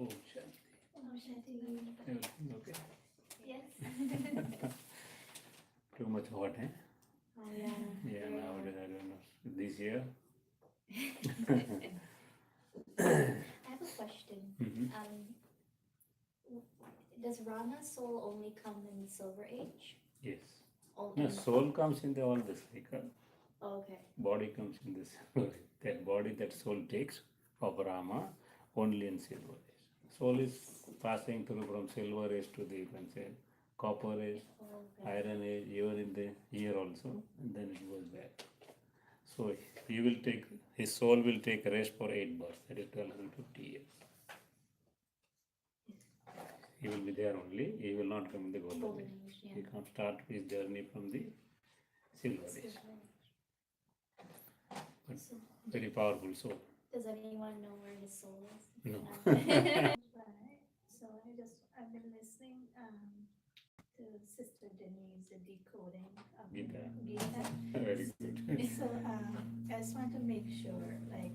Oh, Shanti. Oh, Shanti. Everything okay? Yes. Too much hot, eh? Oh, yeah. Yeah, Very nowadays, I don't know. This year. I have a question. Mm-hmm. Does Rama's soul only come in the Silver Age? Yes. Oh, No, soul comes in the all the cycle. okay. Body comes in this. That body, that soul takes of Rama only in silver age. Soul is passing through from silver age to the, you can say, copper age, Okay. iron age, even in the year also, and then it goes back. So he will take, his soul will take rest for 8 births, that is 1250 years. He will be there only, he will not come in the golden Golden age. Age, yeah. He can start his journey from the silver age. Silver Age. But So, very powerful soul. does anyone know where his soul is? No. Right. So I've been listening to Sister Denise, the decoding of Gita. Gita. Very good. So I just want to make sure, like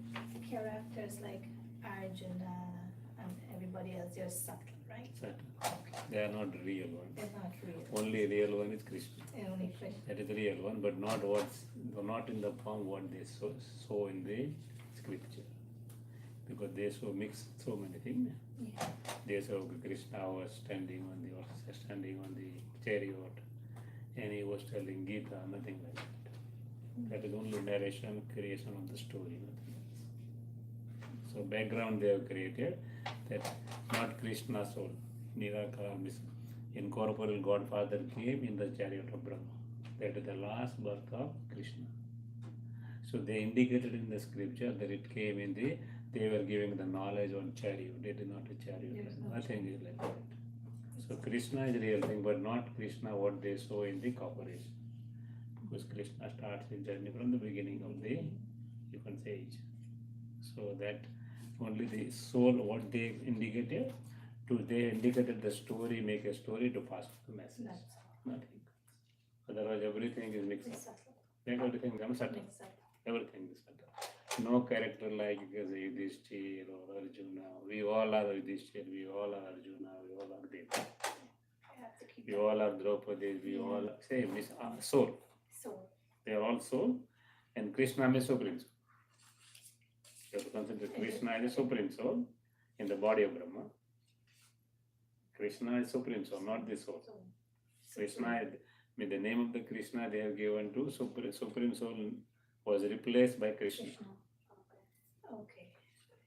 characters like Arjuna and everybody else, they're subtle, right? Subtle. They are not real one. They're not real. Only real one is Krishna. They're only Krishna. That is the real one, but not in the form what they saw in the scripture. Because they mix so many things. Yeah. They saw Krishna was standing on the chariot, and he was telling Gita, nothing like that. That is only narration, creation of the story, nothing else. So background they have created that not Krishna's soul, Nirakara means incorporeal Godfather came in the chariot of Brahma. That is the last birth of Krishna. So they indicated in the scripture that it came in the, they were giving the knowledge on chariot. It is not a chariot. Nothing is like that. So Krishna is real thing, but not Krishna what they saw in the cooperation. Because Krishna starts his journey from the beginning of the, you can say, age. So that only the soul, what they indicated, they indicated the story, make a story to pass the message. That's Nothing. Otherwise everything is mixed up. subtle. Everything becomes subtle. Mixed up. Everything is subtle. No character like Yudhishthir or Arjuna. We all are Yudhishthir, we all are Arjuna, we all are Deva. I have to keep We all are Draupadi, we all are same, is soul. soul. They are all soul, and Krishna is supreme soul. You have to consider Krishna is the supreme soul in the body of Brahma. Krishna is supreme soul, not the soul. Krishna, with the name of the Krishna they have given to supreme soul was replaced by Krishna. Okay.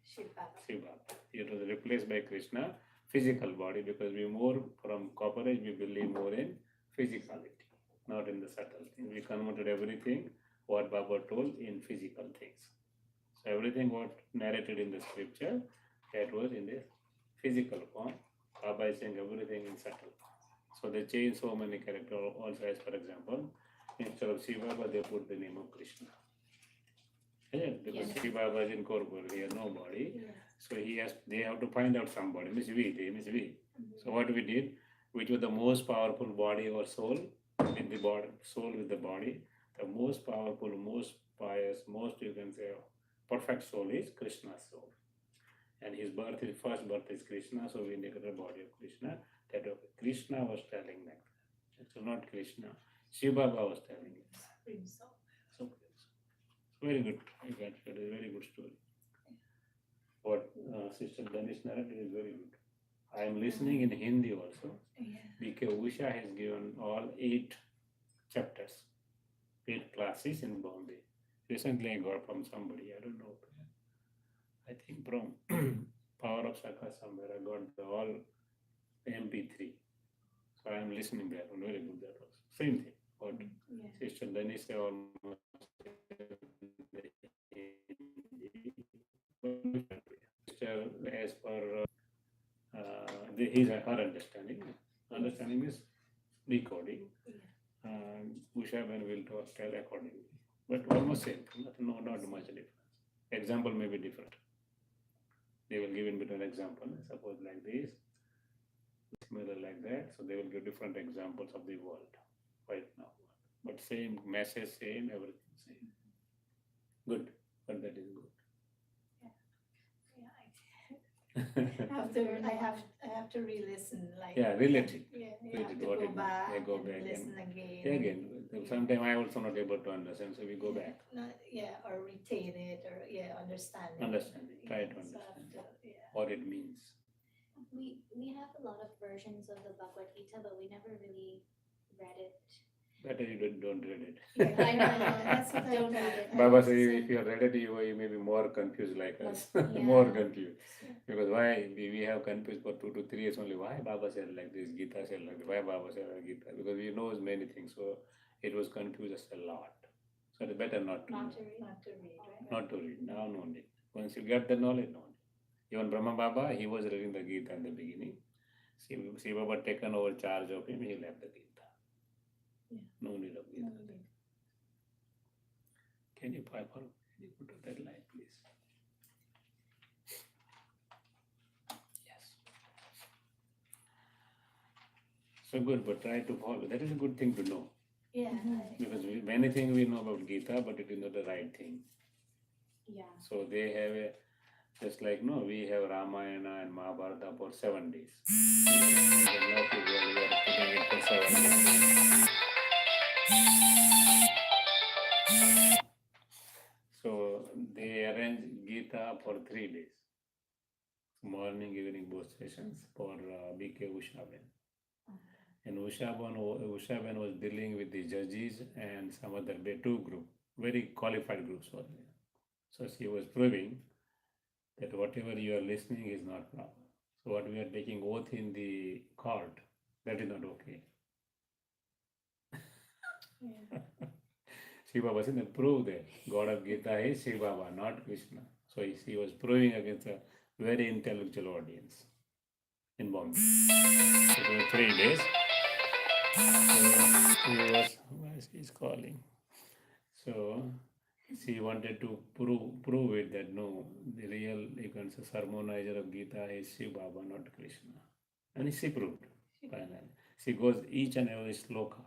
Shiva. Shiva. It was replaced by Krishna, physical body, because we more from copper age, we believe more in physicality, not in the subtle thing. We converted everything what Baba told in physical things. So everything what narrated in the scripture, that was in the physical form. Baba is saying everything in subtle. So they changed so many characters. Also, as for example, instead of Shiva, they put the name of Krishna. Yeah, because Shiva was incorporeal, he has no body. Yeah. So they have to find out somebody, means we. So what we did, which was the most powerful body or soul with the body, soul with the body, the most powerful, most pious, most you can say perfect soul is Krishna's soul. And his first birth is Krishna, so we indicated the body of Krishna. That Krishna was telling that. It's not Krishna. Shiva was telling it. Supreme soul. So very good. You got it. A very good story. What Sister Danish narrated is very good. I am listening in Hindi also. Yeah. B.K. Usha has given all 8 chapters, 8 classes in Bombay. Recently I got from somebody, I don't know. I think from Power of Sakar somewhere I got all MP3. So I am listening there. Very good that also. Same thing. What Yeah. Sister Danish almost as per her understanding. Understanding is decoding. Usha when will tell accordingly. But almost same, not much difference. Example may be different. They will give in between example. Suppose like this, similar like that. So they will give different examples of the world right now. But same message, same everything, same. Good, but that is good. Yeah. I have to re-listen, like. Yeah, relate it. Yeah, you Relate have it to what go it means. back Yeah, go and back listen and again. yeah, again. Sometimes I also not able to understand, so we go Yeah, back. or retain it, or understand it. Understand it. Try to So I understand have to, yeah. what it means. We have a lot of versions of the Bhagavad Gita, but we never really read it. Better you don't read it. Yeah, I know. that's what I Don't read thought. it. Baba So, says if you read it, you may be more confused like us. Yeah. More confused. Because why we have confused for 2 to 3 years only. Why Baba said like this, Gita said like this, why Baba said like Gita? Because we know many things, so it was confused us a lot. So it's better not to Not know, to read. not to read, right? not to read. Now no need. Once you get the knowledge, no need. Even Brahma Baba, he was reading the Gita in the beginning. Shiva Baba taken over charge of him, he left the Gita. Yeah. No need of Gita. No need. Can you put that light, please? Yes. So good, but try to follow. That is a good thing to know. Yeah. Because many things we know about Gita, but it is not the right thing. Yeah. So they have a, just like, no, we have Ramayana and Mahabharata for 7 days. Now people are putting it for 7 days. So they arrange Gita for 3 days. Morning, evening, both sessions for BK Ushaben. And Ushaben was dealing with the judges and some other two group, very qualified groups were there. So she was proving that whatever you are listening is not proper. So what we are taking oath in the court, that is not okay. Yeah. Shiva was in the prove that God of Gita is Shiva Baba, not Krishna. So she was proving against a very intellectual audience in Bombay. It was 3 days. So he's calling. So she wanted to prove it that no, the real, you can say, sermonizer of Gita is Shiv Baba, not Krishna. And she proved finally. She goes each and every sloka,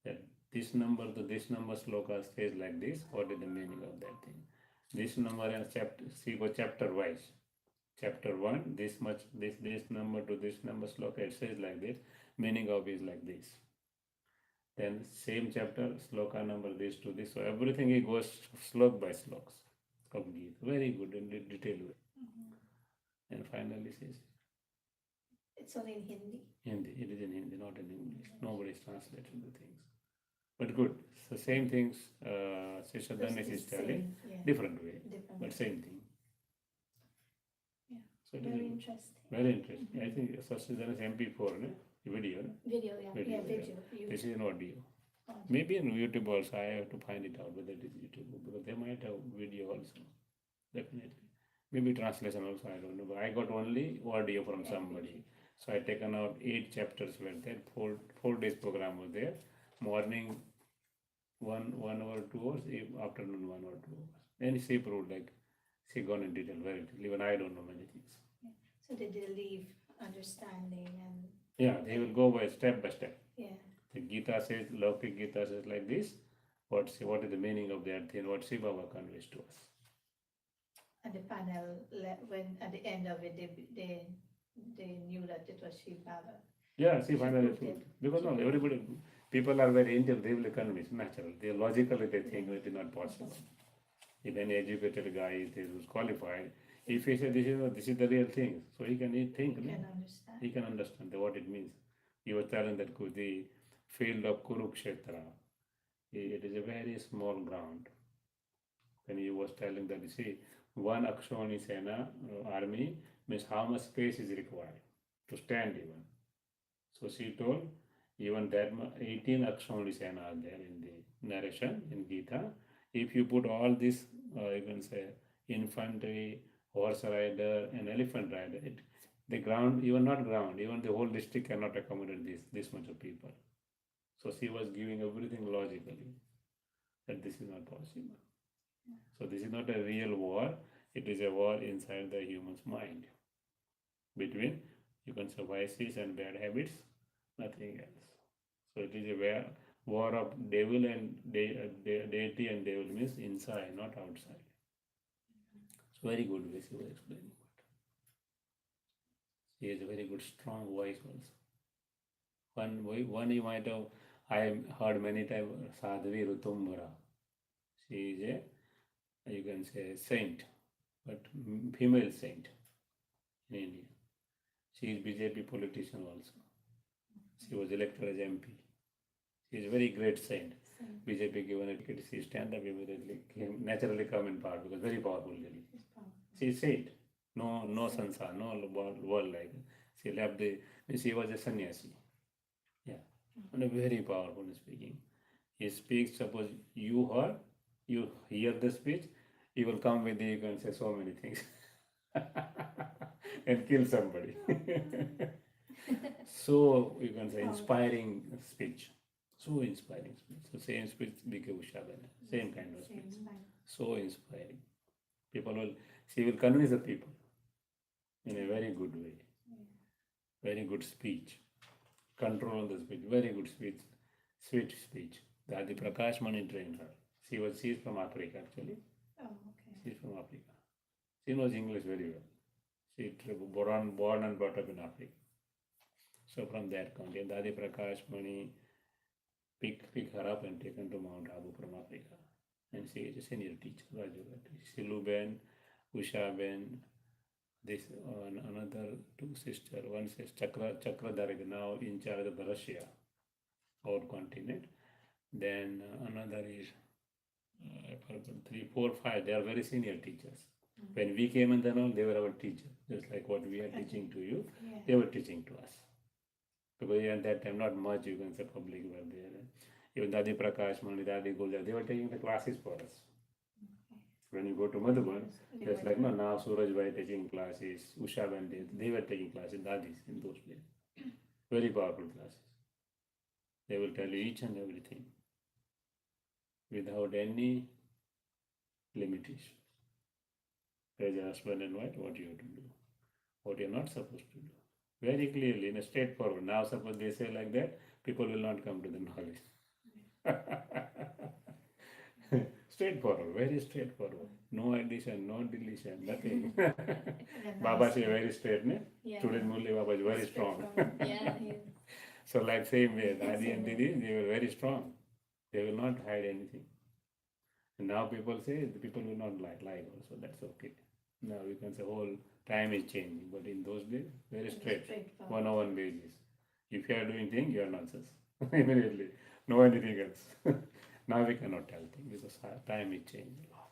that this number to this number sloka says like this, what is the meaning of that thing? This number and chapter, she goes chapter wise. Chapter 1, this much, this number to this number sloka, it says like this, meaning of is like this. Then same chapter, sloka number this to this. So everything it goes slok by sloks of Gita. Very good in detail way. And finally says It's only in Hindi. Hindi. It is in Hindi, not in English. Nobody is translating the things. But good. So same things Seshadanis is telling, different way, but same thing. Yeah. So it Very is interesting. very interesting. I think Seshadanis MP4, no? Video, no? Video, yeah. Yeah, Video. video. This is an audio. Audio. Maybe on YouTube also. I have to find it out whether it is YouTube, because they might have video also. Definitely. Maybe translation also, I don't know. But I got only audio from somebody. So I taken out 8 chapters were there. 4 days program was there. Morning 1 hour 2 hours, afternoon 1 or 2 hours. Then she proved like she gone in detail, very detail. Even I don't know many things. Yeah. So did they leave understanding and Yeah, they will go by step. yeah. The Gita says, Laukik Gita says like this. What is the meaning of that thing? What Shiva Baba conveys to us. And the panel, when at the end of it, they knew that it was Shiv Baba. Yeah, see, finally proved. Because no, everybody, people are very intelligent, they will convince, natural. They logically they think it is not possible. If any educated guy who's qualified, if he says this is the real thing, so he can think. Can understand. He can understand what it means. He was telling that the field of Kurukshetra, it is a very small ground. Then he was telling that, you see, one Akshoni Sena army means how much space is required to stand even. So she told, even that 18 Akshoni Sena are there in the narration in Gita. If you put all this, you can say, infantry, horse rider, and elephant rider, the ground, even not ground, even the whole district cannot accommodate this much of people. So she was giving everything logically, that this is not possible. So this is not a real war, it is a war inside the human's mind, between, you can say, vices and bad habits, nothing else. So it is a war of devil and deity, and devil means inside, not outside. It's very good way she was explaining. He has a very good, strong voice also. One you might have, I heard many times, Sadhvi Rutumbara. She is a, you can say, saint, but female saint in India. She is BJP politician also. She was elected as MP. She is a very great saint. BJP given a ticket, she stand up immediately, naturally come in power because very powerful lady. She is saint. No sansar, no world like. She left she was a sannyasi. Yeah. And a very powerful speaking. He speaks, suppose you hear the speech, he will come with you can say so many things and kill somebody. So you can say inspiring speech. So inspiring speech. So same speech became Ushabana. Same kind of speech. So inspiring. She will convince the people in a very good way. Very good speech. Control on the speech. Very good speech. Sweet speech. Dadi Prakash Mani trained her. She is from Africa actually. Oh, okay. She is from Africa. She knows English very well. She born and brought up in Africa. So from that country, Dadi Prakash Mani pick her up and taken to Mount Abu from Africa. And she is a senior teacher, Rajogati. Silu Ben, Usha Ben, this another two sisters. One is Chakradhar, now in charge of the Russia, our continent. Then another is I forgot 3, 4, 5. They are very senior teachers. When we came in, then all they were our teachers, just like what we are teaching to you. Yeah. They were teaching to us. Because at that time, not much you can say public were there. Even Dadi Prakash, Mani, Dadi Guljar, they were taking the classes for us. When you go to Madhuban, just like no, now Suraj Bhai taking classes, Usha Bande, they were taking classes, Dadis in those days. Very powerful classes. They will tell you each and everything without any limitations. As a husband and wife, what you have to do, what you're not supposed to do. Very clearly, in a straightforward. Now, suppose they say like that, people will not come to the knowledge. Straightforward, very straightforward. No addition, no deletion, nothing. Baba say very straight, ne? Yeah. Student Murli Baba is very strong. Yeah. So like same way, Dadi and Didi, they were very strong. They will not hide anything. And now people say the people will not lie also. That's okay. Now you can say whole time is changing, but in those days, very straight, one-on-one basis. If you are doing things, you are nonsense immediately. No anything else. Now we cannot tell things because time is changing a lot.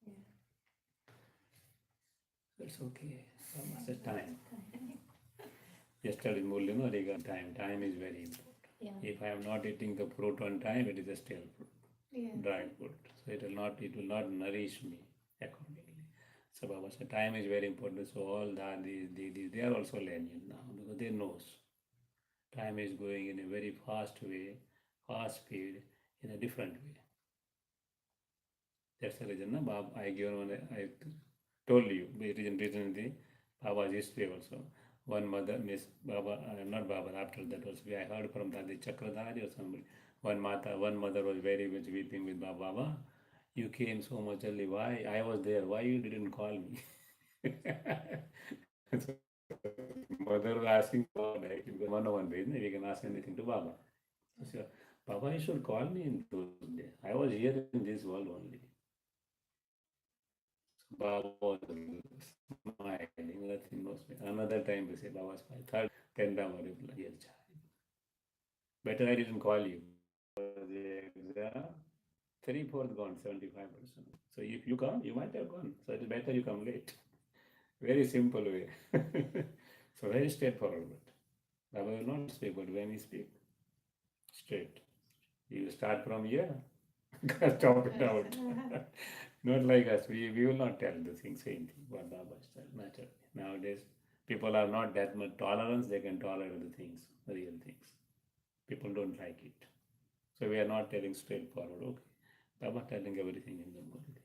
Yeah. That's okay. So much of time. Yesterday, Murli, no, regarding time. Time is very important. Yeah. If I am not eating the fruit on time, it is a stale fruit, Yeah. dry fruit. So it will not nourish me accordingly. So Baba said, time is very important. So all these, they are also learning now because they knows time is going in a very fast way, fast speed, in a different way. That's the reason, no, Baba, I told you, recently, Baba's history also. One mother, Miss Baba, not Baba, after that also, I heard from Dadi Chakradhari or somebody. One mother was very much weeping with Baba. You came so much early. Why? I was there. Why you didn't call me? So, mother was asking for like because one-on-one basis, we can ask anything to Baba. So she said, Baba, you should call me in those days. I was here in this world only. So Baba was smiling, nothing was. Another time we say Baba was smiling. Third, 10 time reply, yes, child. Better I didn't call you. The exam, 3/4 gone, 75%. So if you come, you might have gone. So it is better you come late. Very simple way. So very straightforward. But Baba will not speak, but when he speak, straight. You start from here, chop it out. Not like us. We will not tell the thing, same thing. But Baba style, naturally. Nowadays, people are not that much tolerance. They can tolerate the things, the real things. People don't like it. So we are not telling straightforward. Okay. Baba telling everything in the Murli.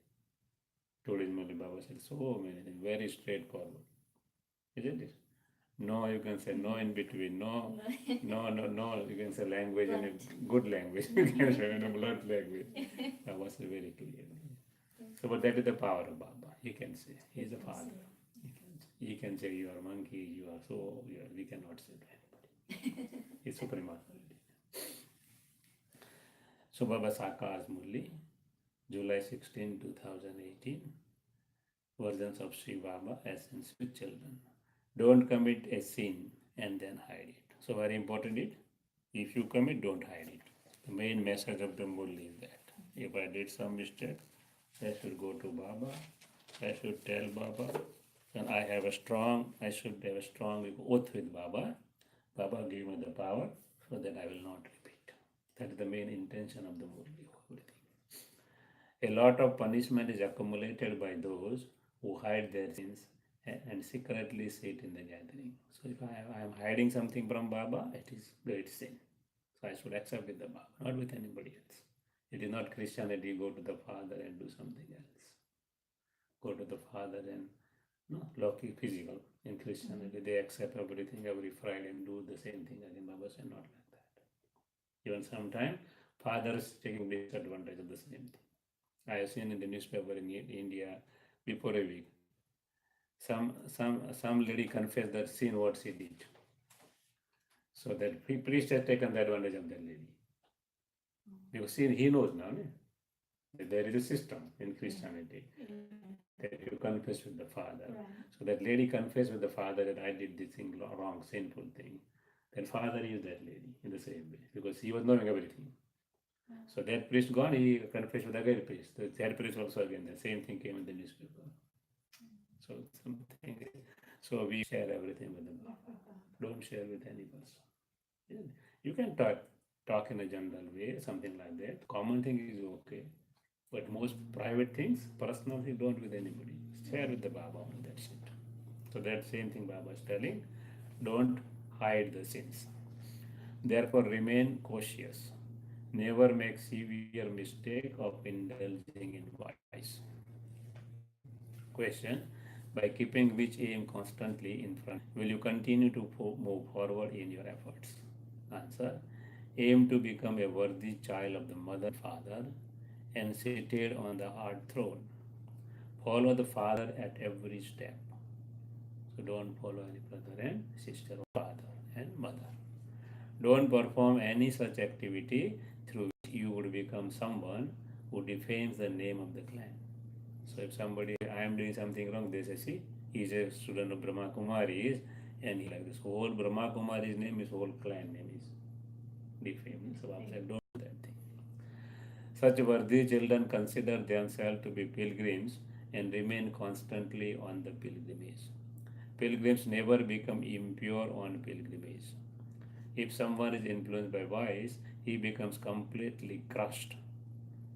Today Murli Baba said so many things, very straightforward. Isn't it? No, you can say no in between. No, no. You can say language in a good language. You can say in a blunt language. Baba said very clearly. So, but that is the power of Baba. You can say he is a father. He can say you are monkey, you are so, we cannot say to anybody. He's Supreme Authority. So Baba Sakar Murli, July 16, 2018, versions of Sri Baba, Essence with Children. Don't commit a sin and then hide it. So very important it, if you commit, don't hide it. The main message of the Murli is that if I did some mistake, I should go to Baba, I should tell Baba, and I should have a strong oath with Baba. Baba gave me the power so that I will not repeat. That is the main intention of the Murli. A lot of punishment is accumulated by those who hide their sins and secretly sit in the gathering. So if I am hiding something from Baba, it is great sin. So I should accept with the Baba, not with anybody else. It is not Christianity, go to the Father and do something else. Go to the Father and physical. In Christianity, they accept everything every Friday and do the same thing. I think Baba said not like that. Even sometimes, fathers taking disadvantage of the same thing. I have seen in the newspaper in India before a week. Some lady confessed that sin what she did. So that priest has taken the advantage of that lady. Because he knows now, that there is a system in Christianity that you confess with the Father. So that lady confessed with the Father that I did this thing wrong, sinful thing. Then Father is that lady in the same way because he was knowing everything. So that priest gone, he confessed with the other priest. The third priest also again, the same thing came in the newspaper. So something. So we share everything with them. Don't share with any person. You can talk in a general way, something like that. Common thing is okay, but most private things, personal thing, don't with anybody. Share with the Baba only. That's it. So that same thing Baba is telling. Don't hide the sins. Therefore, remain cautious. Never make severe mistake of indulging in vice. Question: by keeping which aim constantly in front, will you continue to move forward in your efforts? Answer: aim to become a worthy child of the mother and father and seated on the heart throne. Follow the father at every step. So don't follow any brother and sister or father and mother. Don't perform any such activity through which you would become someone who defames the name of the clan. So if somebody, I am doing something wrong, they say, see, he's a student of Brahma Kumaris, and he like this whole Brahma Kumari's name, his whole clan name is defamed. So I said, don't do that thing. Such worthy children consider themselves to be pilgrims and remain constantly on the pilgrimage. Pilgrims never become impure on pilgrimage. If someone is influenced by vice, he becomes completely crushed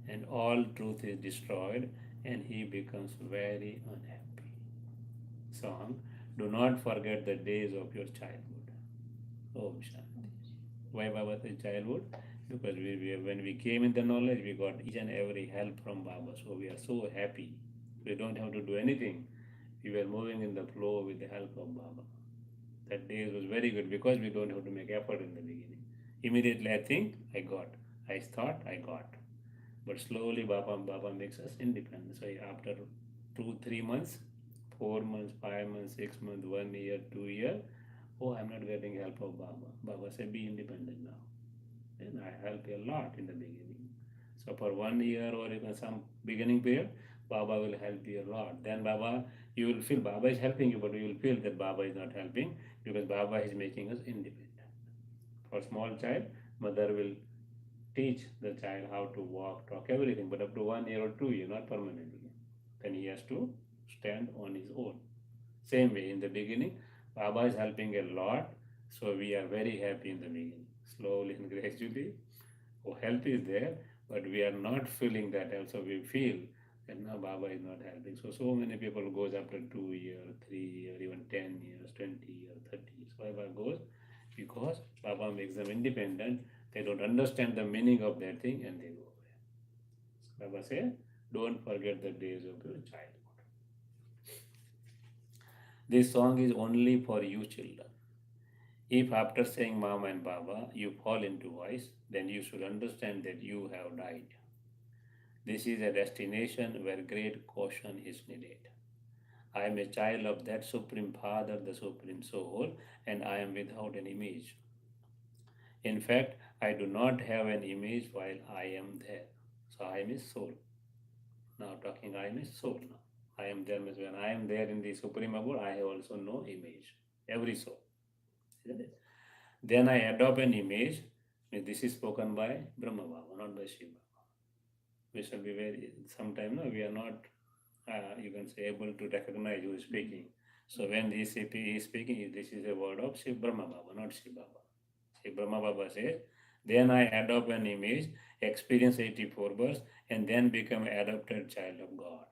and all truth is destroyed and he becomes very unhappy. Song: do not forget the days of your childhood. Om Shanti. Why Baba says childhood? Because when we came in the knowledge, we got each and every help from Baba. So we are so happy. We don't have to do anything. We were moving in the flow with the help of Baba. That day was very good because we don't have to make effort in the beginning. Immediately I think I got. I thought I got. But slowly Baba makes us independent. So after 2-3 months, 4 months, 5 months, 6 months, 1 year, 2 years, oh, I'm not getting help of Baba. Baba said, be independent now. And I help you a lot in the beginning. So for 1 year or even some beginning period, Baba will help you a lot. Then Baba, you will feel Baba is helping you, but you will feel that Baba is not helping because Baba is making us independent. For small child, mother will teach the child how to walk, talk, everything, but up to 1 year or 2 years, not permanently. Then he has to stand on his own. Same way, in the beginning, Baba is helping a lot, so we are very happy in the beginning. Slowly and gradually, help is there, but we are not feeling that. Also, we feel that now Baba is not helping. So many people goes after 2 years, 3 years, even 10 years, 20 years, 30 years. Why Baba goes? Because Baba makes them independent. They don't understand the meaning of that thing and they go away. So Baba says, don't forget the days of your childhood. This song is only for you children. If after saying Mama and Baba you fall into vice, then you should understand that you have died. This is a destination where great caution is needed. I am a child of that Supreme Father, the Supreme Soul, and I am without an image. In fact, I do not have an image while I am there. So I am a soul. Now talking, I am a soul now. I am there means when I am there in the Supreme Abode, I have also no image. Every soul. Isn't it? Then I adopt an image. This is spoken by Brahma Baba, not by Shiva. We shall be very, sometimes no, we are not, you can say, able to recognize who is speaking. So when this CP is speaking, this is a word of Shiv Brahma Baba, not Shiv Baba. Shiv Brahma Baba says, then I adopt an image, experience 84 births, and then become an adopted child of God.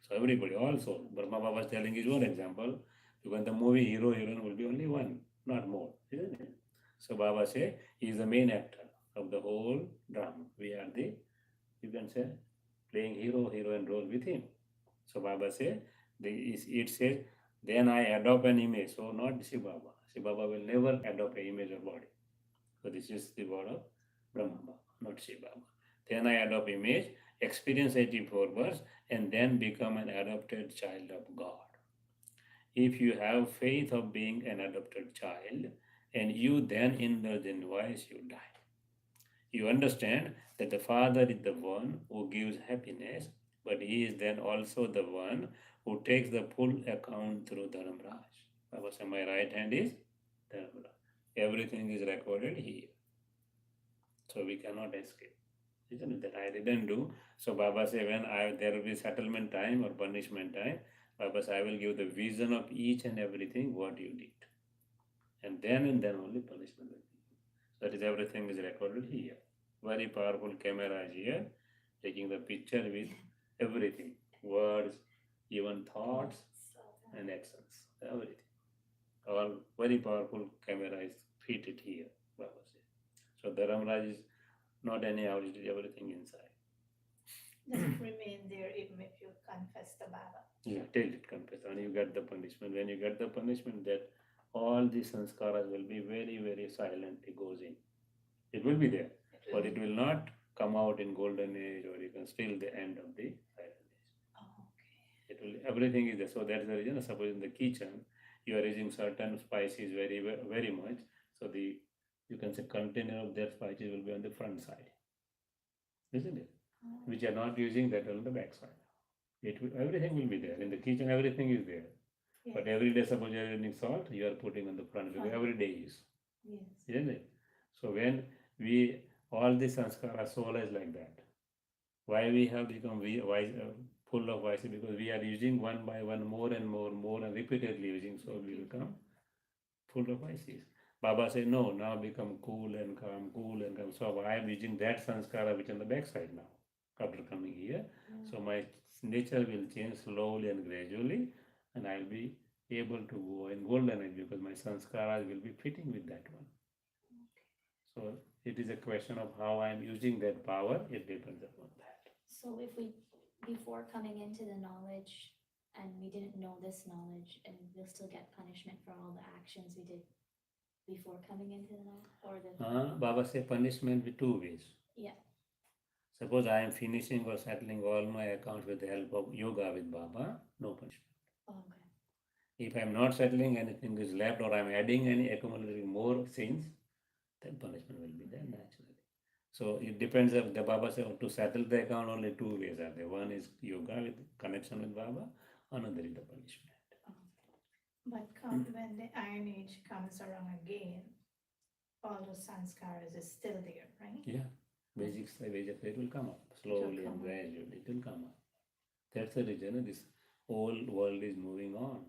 So everybody, also, Brahma Baba is telling his own example, because the movie hero, heroine will be only one, not more, isn't it? So Baba say, he is the main actor of the whole drama. We are the, you can say, playing hero, heroine role with him. So Baba say, it says, then I adopt an image. So not Shiv Baba. Shiv Baba will never adopt an image or body. So this is the word of Brahma Baba, not Shiv Baba. Then I adopt image, experience 84 births, and then become an adopted child of God. If you have faith of being an adopted child, and you then indulge in vice, you die. You understand that the Father is the one who gives happiness, but He is then also the one who takes the full account through Dharamraj. Baba said, my right hand is Dharamraj. Everything is recorded here. So we cannot escape. Isn't it? That I didn't do. So Baba said, when there will be settlement time or punishment time, Baba said, I will give the vision of each and everything what you did. And then only punishment will be. That is, everything is recorded here. Very powerful camera is here, taking the picture with everything, words, even thoughts and actions, everything. All very powerful camera is fitted here, Baba said. So Dharamraj is not any house, it is everything inside. Just remain there even if you confess to Baba. Yeah, till it confess, and you get the punishment. When you get the punishment, that all the sanskaras will be very, very silent. It goes in. It will be there, but it will not come out in golden age, or you can still the end of the silent age. Oh, okay. It will, everything is there. So that's the reason. Suppose in the kitchen you are using certain spices very, very much. So the, you can say, container of that spices will be on the front side, isn't it? Oh. Which you are not using, that on the back side. It will, everything will be there in the kitchen. Everything is there. Yes. But every day, suppose you are using salt, you are putting on the front because every day is. Yes. Isn't it? So when we, all the sanskara soul is like that. Why we have become full of vices? Because we are using one by one more and more and repeatedly using, so we become full of vices. Baba said, no, now become cool and calm, cool and calm. So I am using that sanskara which on the backside now, after coming here. So my nature will change slowly and gradually, and I will be able to go in golden age because my sanskaras will be fitting with that one. So it is a question of how I am using that power. It depends upon that. So if we, before coming into the knowledge, and we didn't know this knowledge, and we'll still get punishment for all the actions we did before coming into the knowledge, or the, Baba say punishment with two ways. yeah, Suppose I am finishing or settling all my accounts with the help of yoga with Baba, no punishment. okay, If I am not settling, anything is left, or I am adding any accumulating more sins, then punishment will be there naturally. So it depends if the Baba says to settle the account, only two ways are there. One is yoga with connection with Baba, another is the punishment. But come when the Iron Age comes around again, all those sanskaras is still there, right? Yeah, basic it will come up slowly and gradually. It will come up. That's the reason this whole world is moving on.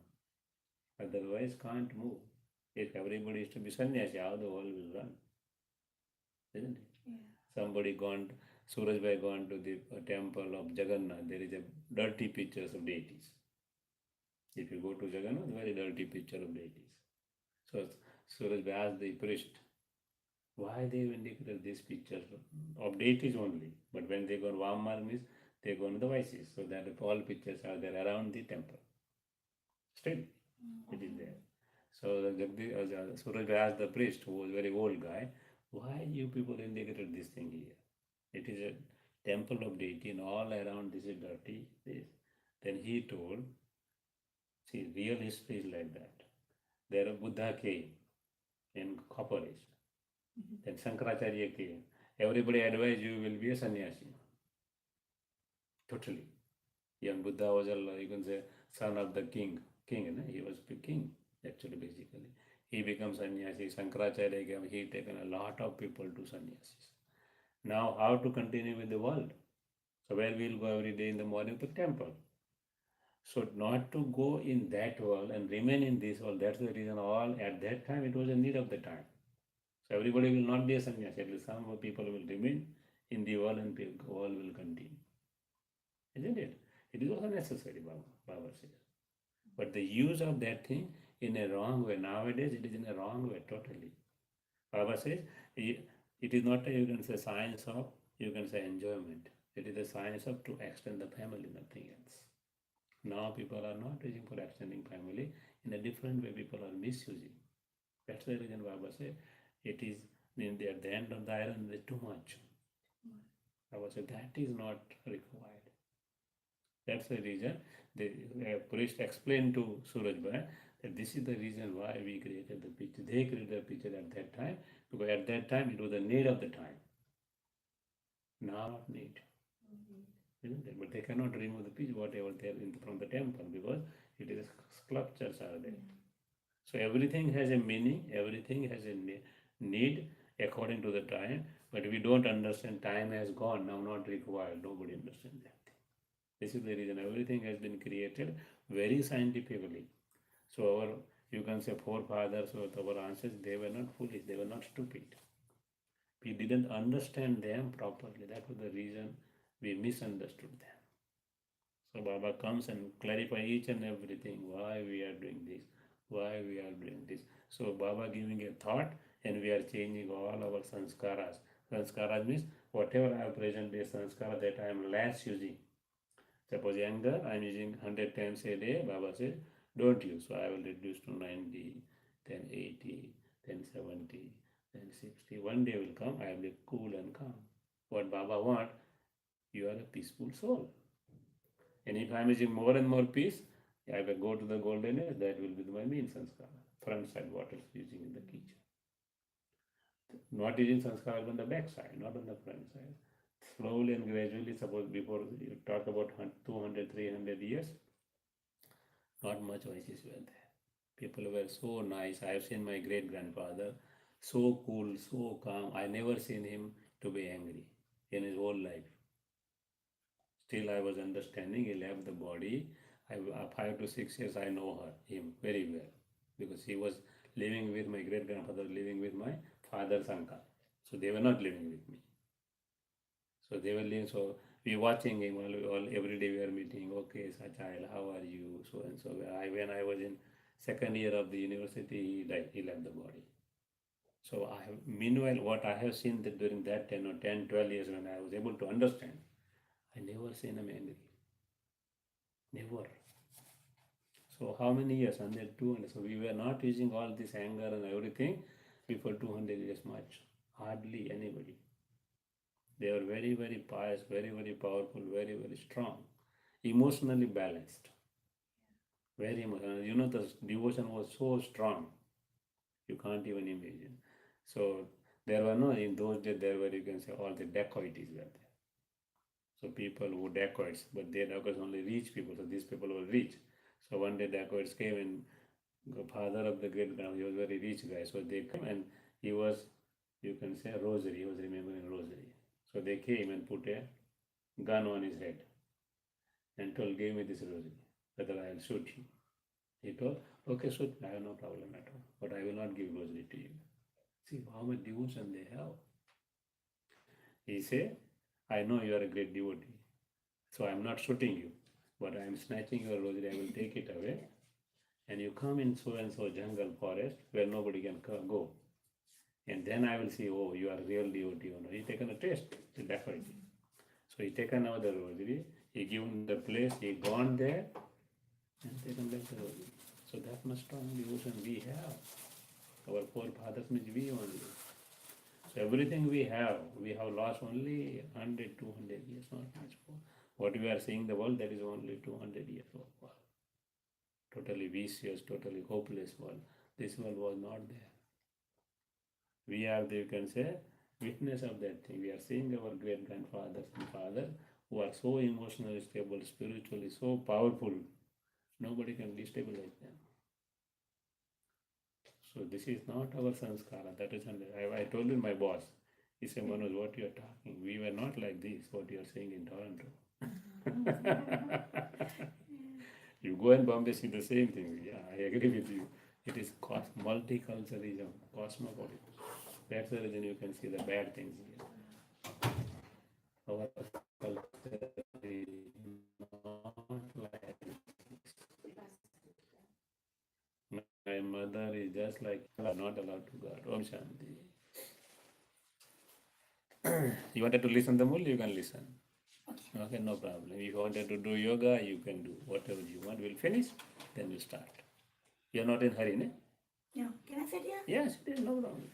Otherwise, can't move. If everybody is to be sannyasi, how the world will run, isn't it? Yeah. Somebody gone, Surajbhai gone to the temple of Jagannath. There is a dirty pictures of deities. If you go to Jagannath, very dirty picture of deities. So Surajbhai asked the priest, why they indicated these pictures of deities only, but when they go on Vamar means they go on the vices, so that all pictures are there around the temple. Still, it is there. So Suraj asked the priest, who was a very old guy, why you people indicated this thing here? It is a temple of deity and all around this is dirty. This. Then he told, See, real history is like that. There Buddha came in copper age. Then Shankaracharya came. Everybody advised you will be a sannyasi. Totally. Young Buddha was a, you can say, son of the king. King, he was the king, actually, basically. He becomes sannyasi. Shankaracharya came. He taken a lot of people to sannyasis. Now, how to continue with the world? So, where we'll go every day in the morning to temple. So, not to go in that world and remain in this world, that's the reason all at that time it was a need of the time. So, everybody will not be a sannyasi, at least some people will remain in the world and the world will continue. Isn't it? It is also necessary, Baba says. But the use of that thing in a wrong way, nowadays it is in a wrong way, totally. Baba says, it is not a, you can say, science of, you can say, enjoyment. It is a science of to extend the family, nothing else. Now people are not using for extending family. In a different way, people are misusing. That's the reason Baba said, it is at the end of the iron, there is too much. Baba said, that is not required. That's the reason the priest explained to Suraj Bhai that this is the reason why we created the picture. They created the picture at that time because at that time it was the need of the time. Now not need. Isn't it? But they cannot remove the picture whatever there from the temple because it is sculptures are there. So everything has a meaning, everything has a need according to the time, but we don't understand time has gone, now not required. Nobody understands that. This is the reason everything has been created very scientifically. So our, you can say, forefathers or our ancestors, they were not foolish, they were not stupid. We didn't understand them properly. That was the reason we misunderstood them. So Baba comes and clarify each and everything, why we are doing this, why we are doing this. So Baba giving a thought and we are changing all our sanskaras. Sanskaras means whatever I have present day sanskara that I am less using. Suppose anger, I am using 100 times a day, Baba says, don't use. So I will reduce to 90, then 80, then 70, then 60. One day will come, I will be cool and calm. What Baba wants, you are a peaceful soul. And if I am using more and more peace, I will go to the golden age, that will be my main sanskara. Front side, what is using in the kitchen. Not using sanskara on the back side, not on the front side. Slowly and gradually, suppose before you talk about 200, 300 years, not much vices were there. People were so nice. I have seen my great grandfather, so cool, so calm. I never seen him to be angry in his whole life. Still, I was understanding. He left the body. 5 to 6 years, I know him very well because he was living with my great grandfather, living with my father's uncle. So they were not living with me. So they were living, so we watching him all every day we are meeting, okay, Sachal, how are you, so and so. When I was in second year of the university, he died, he left the body. So meanwhile, what I have seen that during that 10 or 10, 12 years when I was able to understand, I never seen him angry. Never. So how many years? 100, 200. So we were not using all this anger and everything before 200 years much. Hardly anybody. They are very, very pious, very, very powerful, very, very strong, emotionally balanced. Very emotional. You know, the devotion was so strong, you can't even imagine. So there were no, in those days, there were, you can say, all the dacoities were there. So people who dacoits, but they dacoits only rich people, so these people were rich. So one day dacoits came and the father of the great grandfather, he was a very rich guy. So they came and he was, you can say, rosary, he was remembering rosary. So they came and put a gun on his head and told, give me this rosary, whether I will shoot you. He told, okay, shoot me, I have no problem at all, but I will not give rosary to you. See how much devotion they have. He said, I know you are a great devotee, so I am not shooting you, but I am snatching your rosary, I will take it away, and you come in so and so jungle forest where nobody can go. And then I will see, oh, you are real devotee or no. He taken a test, definitely. So he taken out the rosary, he given the place, he gone there, and taken back the rosary. So that much strong devotion we have. Our forefathers means we only. So everything we have lost only 100, 200 years, not much more. What we are seeing the world, that is only 200 years old. totally vicious, totally hopeless world. This world was not there. We are, you can say, witness of that thing. We are seeing our great grandfathers and fathers who are so emotionally stable, spiritually so powerful. Nobody can destabilize them. So this is not our sanskara. That is, I told you my boss. He said, Manoj, what you are talking? We were not like this. What you are saying in Toronto. You go in Bombay, see the same thing. Yeah, I agree with you. It is multiculturalism, cosmopolitan. That's the reason you can see the bad things here. Our culture is not like my mother is just like not allowed to God. Om Shanti. You wanted to listen the Mul, you can listen. Okay, no problem. If you wanted to do yoga, you can do whatever you want. We'll finish, then we'll start. You're not in hurry, ne? No, can I sit here? Yes, it is no problem.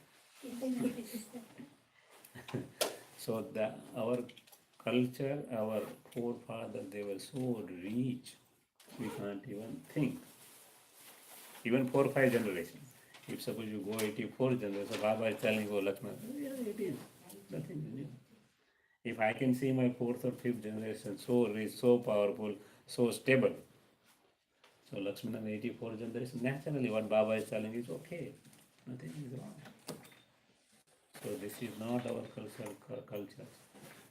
So our culture, our forefathers, they were so rich, we can't even think. Even 4 or 5 generations. If suppose you go 84 generations, Baba is telling you, Lakshman, yeah, it is nothing new. If I can see my 4th or 5th generation so rich, so powerful, so stable, so Lakshman 84 generation, naturally what Baba is telling is okay, nothing is wrong. So this is not our culture.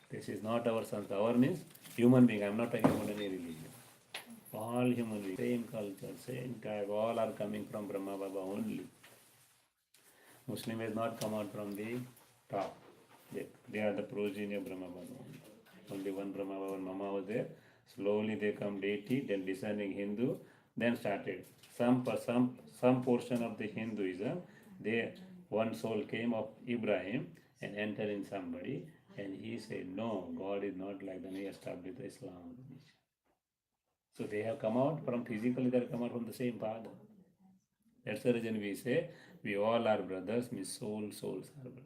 This is not our sanskar. Our means human being. I am not talking about any religion. All human beings, same culture, same type, all are coming from Brahma Baba only. Muslim has not come out from the top. They are the progeny of Brahma Baba only. Only one Brahma Baba and Mama was there. Slowly they come deity, then descending Hindu, then started. Some portion of the Hinduism, one soul came of Ibrahim and entered in somebody, and he said, no, God is not like that, and he established the Islam. So they have come out from physically, they have come out from the same father. That's the reason we say we all are brothers, means souls are brothers.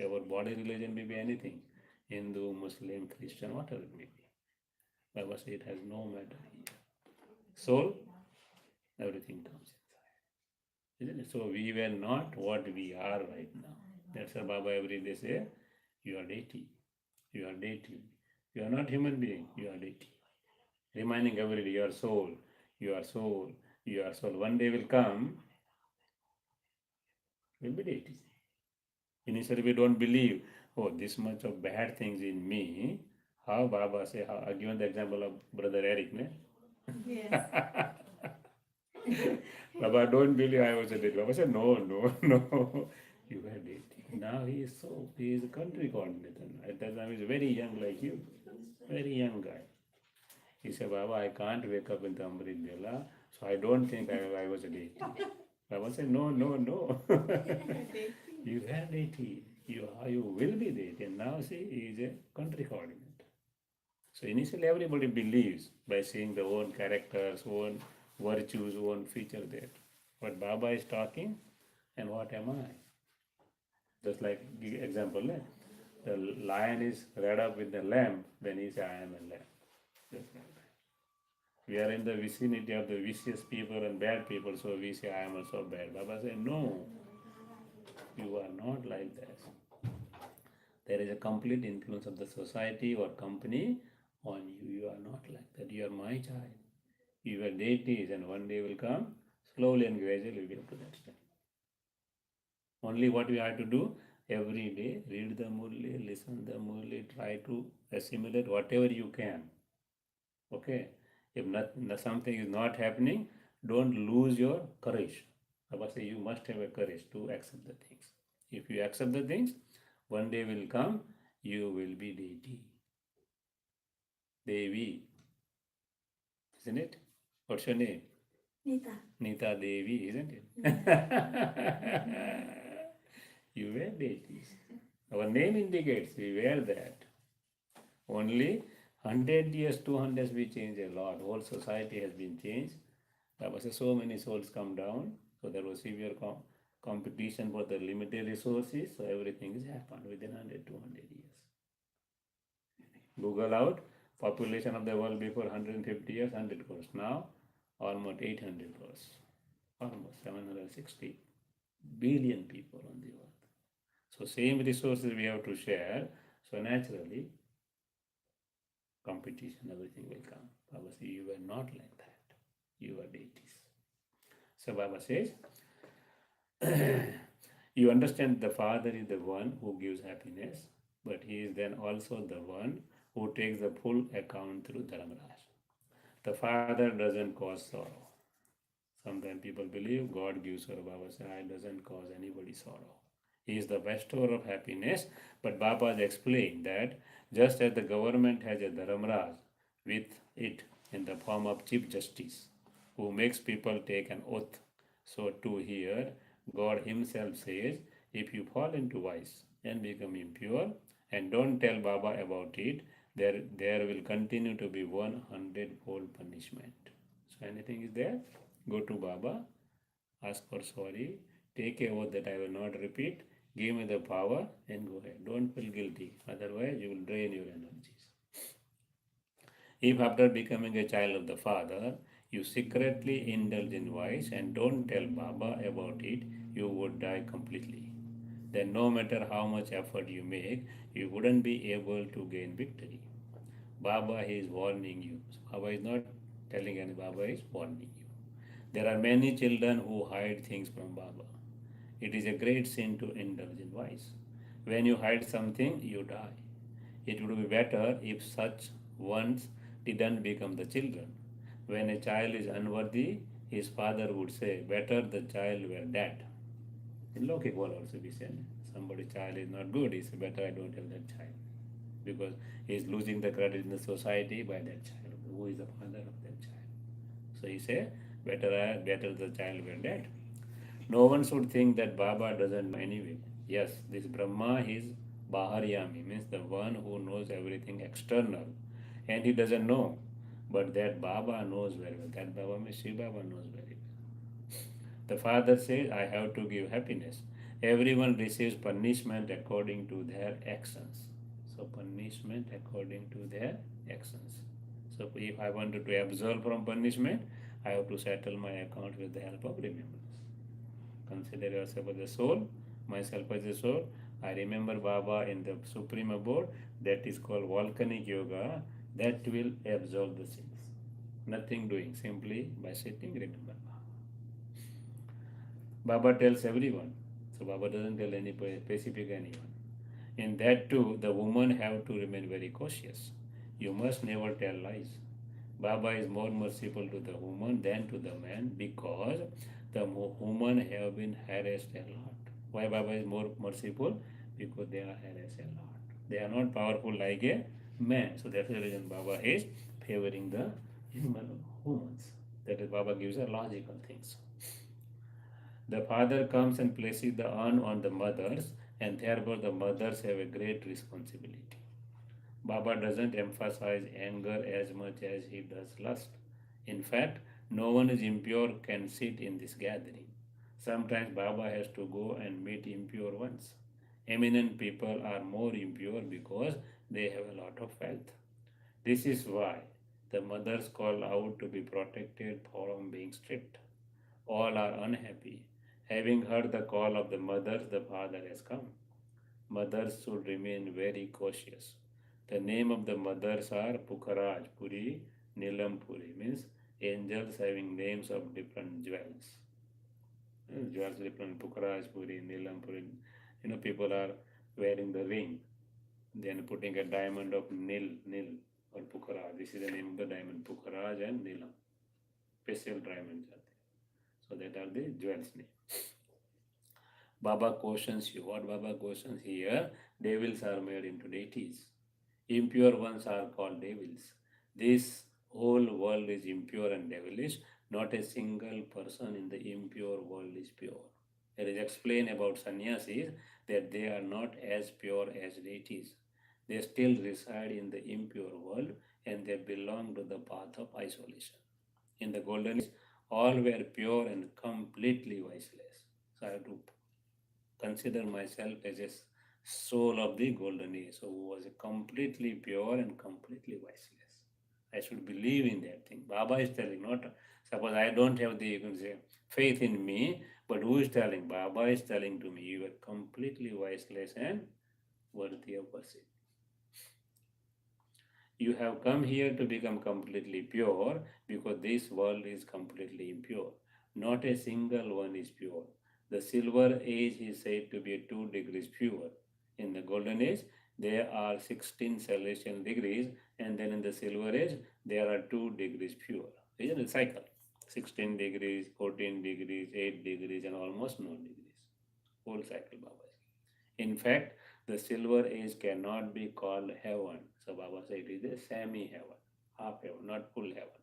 Our body religion may be anything, Hindu, Muslim, Christian, whatever it may be. Baba said it has no matter here. Soul, everything comes inside. Isn't it? So we were not what we are right now. That's why Baba every day say, you are deity. You are deity. You are not human being, you are deity. Reminding every day, you are soul, you are soul, you are soul. One day will come, will be deity. Initially we don't believe, oh, this much of bad things in me. How Baba say, I given the example of Brother Eric, ne? Yes. Baba, don't believe I was a deity. Baba said, no, you were deity. Now he is a country coordinator. At that time he's very young like you, very young guy. He said, Baba, I can't wake up in the Amrit Bela, so I don't think I was a deity. Baba said, no. You were deity. You will be deity. And now see, he is a country coordinator. So initially everybody believes by seeing their own characters, own virtues, own feature there. But Baba is talking, and what am I? Just like the example, the lion is read up with the lamb, then he says, I am a lamb. Just like that. We are in the vicinity of the vicious people and bad people, so we say, I am also bad. Baba said, no, you are not like that. There is a complete influence of the society or company on you. You are not like that. You are my child. You are deities, and one day will come, slowly and gradually we will get to that step. Only what we have to do, every day, read the Murli, listen the Murli, try to assimilate whatever you can. Okay? If something is not happening, don't lose your courage. Baba say you must have a courage to accept the things. If you accept the things, one day will come, you will be deity. Devi. Isn't it? What's your name? Nita Devi, isn't it? You were deities. Our name indicates we were that. Only 100 years, 200 years, we changed a lot. Whole society has been changed. There was so many souls come down. So there was severe competition for the limited resources. So everything has happened within 100, 200 years. Google out, population of the world before 150 years, 100 crores. Now, almost 800 crores, almost 760 billion people on the earth. So same resources we have to share. So naturally, competition, everything will come. Baba says, you are not like that. You are deities. So Baba says, you understand the Father is the one who gives happiness, but he is then also the one who takes the full account through Dharmaraj. The Father doesn't cause sorrow. Sometimes people believe God gives sorrow. Baba says, I doesn't cause anybody sorrow. He is the bestower of happiness, but Baba has explained that just as the government has a Dharmaraj with it in the form of Chief Justice, who makes people take an oath, so too here God Himself says, if you fall into vice and become impure and don't tell Baba about it, there will continue to be 100-fold punishment. So anything is there, go to Baba, ask for sorry, take a oath that I will not repeat, give me the power and go ahead. Don't feel guilty, otherwise you will drain your energies. If after becoming a child of the Father, you secretly indulge in vice and don't tell Baba about it, you would die completely. Then no matter how much effort you make, you wouldn't be able to gain victory. Baba is warning you. So Baba is not telling any, Baba is warning you. There are many children who hide things from Baba. It is a great sin to indulge in vice. When you hide something, you die. It would be better if such ones didn't become the children. When a child is unworthy, his father would say, better the child were dead. In Lokik will also be said, somebody's child is not good, he said, better I don't have that child. Because he is losing the credit in the society by that child. Who is the father of that child? So he said, better the child were dead. No one should think that Baba doesn't know anyway. Yes, this Brahma is Baharyami, means the one who knows everything external. And he doesn't know. But that Baba knows very well. That Baba means Shiv Baba knows very well. The father says, I have to give happiness. Everyone receives punishment according to their actions. So punishment according to their actions. So if I wanted to absolve from punishment, I have to settle my account with the help of remembrance. Consider yourself as a soul, myself as a soul. I remember Baba in the supreme abode, that is called volcanic yoga, that will absolve the sins. Nothing doing, simply by sitting, remember Baba. Baba tells everyone, so Baba doesn't tell any specific anyone. In that too, the women have to remain very cautious. You must never tell lies. Baba is more merciful to the woman than to the man because the women have been harassed a lot. Why Baba is more merciful? Because they are harassed a lot. They are not powerful like a man. So that's the reason Baba is favoring the humans. That is, Baba gives a logical things. The father comes and places the urn on the mothers, and therefore the mothers have a great responsibility. Baba doesn't emphasize anger as much as he does lust. In fact, no one is impure can sit in this gathering. Sometimes Baba has to go and meet impure ones. Eminent people are more impure because they have a lot of wealth. This is why the mothers call out to be protected from being stripped. All are unhappy. Having heard the call of the mothers, the father has come. Mothers should remain very cautious. The name of the mothers are Pukharaj Puri, Nilam Puri, means angels having names of different jewels. Jewels different, Pukharaj Puri, Nilam Puri. People are wearing the ring, then putting a diamond of Nil or Pukharaj. This is the name of the diamond, Pukharaj and Nilam. Special diamonds are there. So that are the jewels name. Baba cautions you. What Baba cautions here? Devils are made into deities. Impure ones are called devils. This whole world is impure and devilish. Not a single person in the impure world is pure. It is explained about sannyasis that they are not as pure as deities. They still reside in the impure world and they belong to the path of isolation. In the golden age, all were pure and completely viceless. So I have to consider myself as a soul of the golden age, so who was completely pure and completely viceless. I should believe in that thing. Baba is telling, not Suppose I don't have the, you can say, faith in me, but who is telling? Baba is telling to me, you are completely voiceless and worthy of worship. You have come here to become completely pure because this world is completely impure. Not a single one is pure. The silver age is said to be 2 degrees pure. In the golden age, there are 16 celestial degrees, and then in the silver age, there are 2 degrees pure. Isn't it cycle? 16 degrees, 14 degrees, 8 degrees, and almost no degrees. Whole cycle, Baba. In fact, the silver age cannot be called heaven. So Baba said it is a semi-heaven, half heaven, not full heaven.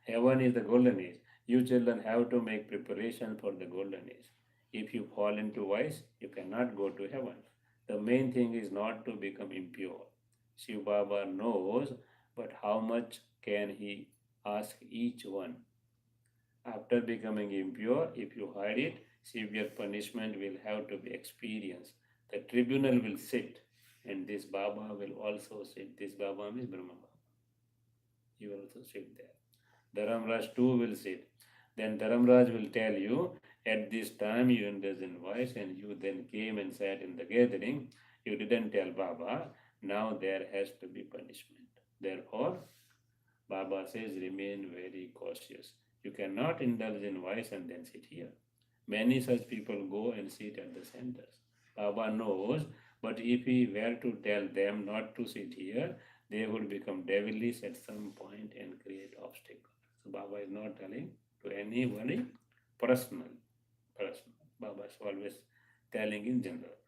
Heaven is the golden age. You children have to make preparation for the golden age. If you fall into vice, you cannot go to heaven. The main thing is not to become impure. Shiv Baba knows, but how much can he ask each one? After becoming impure, if you hide it, severe punishment will have to be experienced. The tribunal will sit, and this Baba will also sit. This Baba means Brahma Baba. He will also sit there. Dharamraj too will sit. Then Dharamraj will tell you, at this time you indulged in vice and you then came and sat in the gathering. You didn't tell Baba. Now there has to be punishment. Therefore, Baba says, remain very cautious. You cannot indulge in vice and then sit here. Many such people go and sit at the centers. Baba knows, but if he were to tell them not to sit here, they would become devilish at some point and create obstacles. So Baba is not telling to anybody personally. Baba is always telling in general.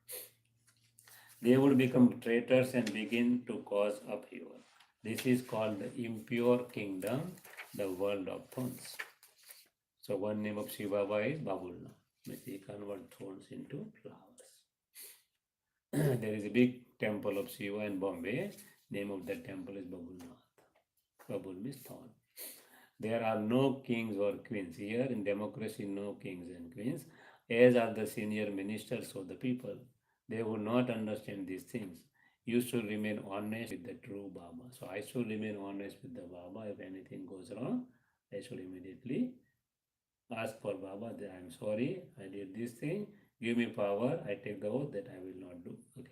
They would become traitors and begin to cause upheaval. This is called the impure kingdom, the world of thorns. So one name of Shiva Baba is Babulna, means he converts thorns into flowers. There is a big temple of Shiva in Bombay. Name of that temple is Babulnath. Babul means thorn. There are no kings or queens. Here in democracy, no kings and queens, as are the senior ministers of the people. They would not understand these things. You should remain honest with the true Baba. So I should remain honest with the Baba. If anything goes wrong, I should immediately ask for Baba that I am sorry, I did this thing, give me power, I take the oath that I will not do. Okay.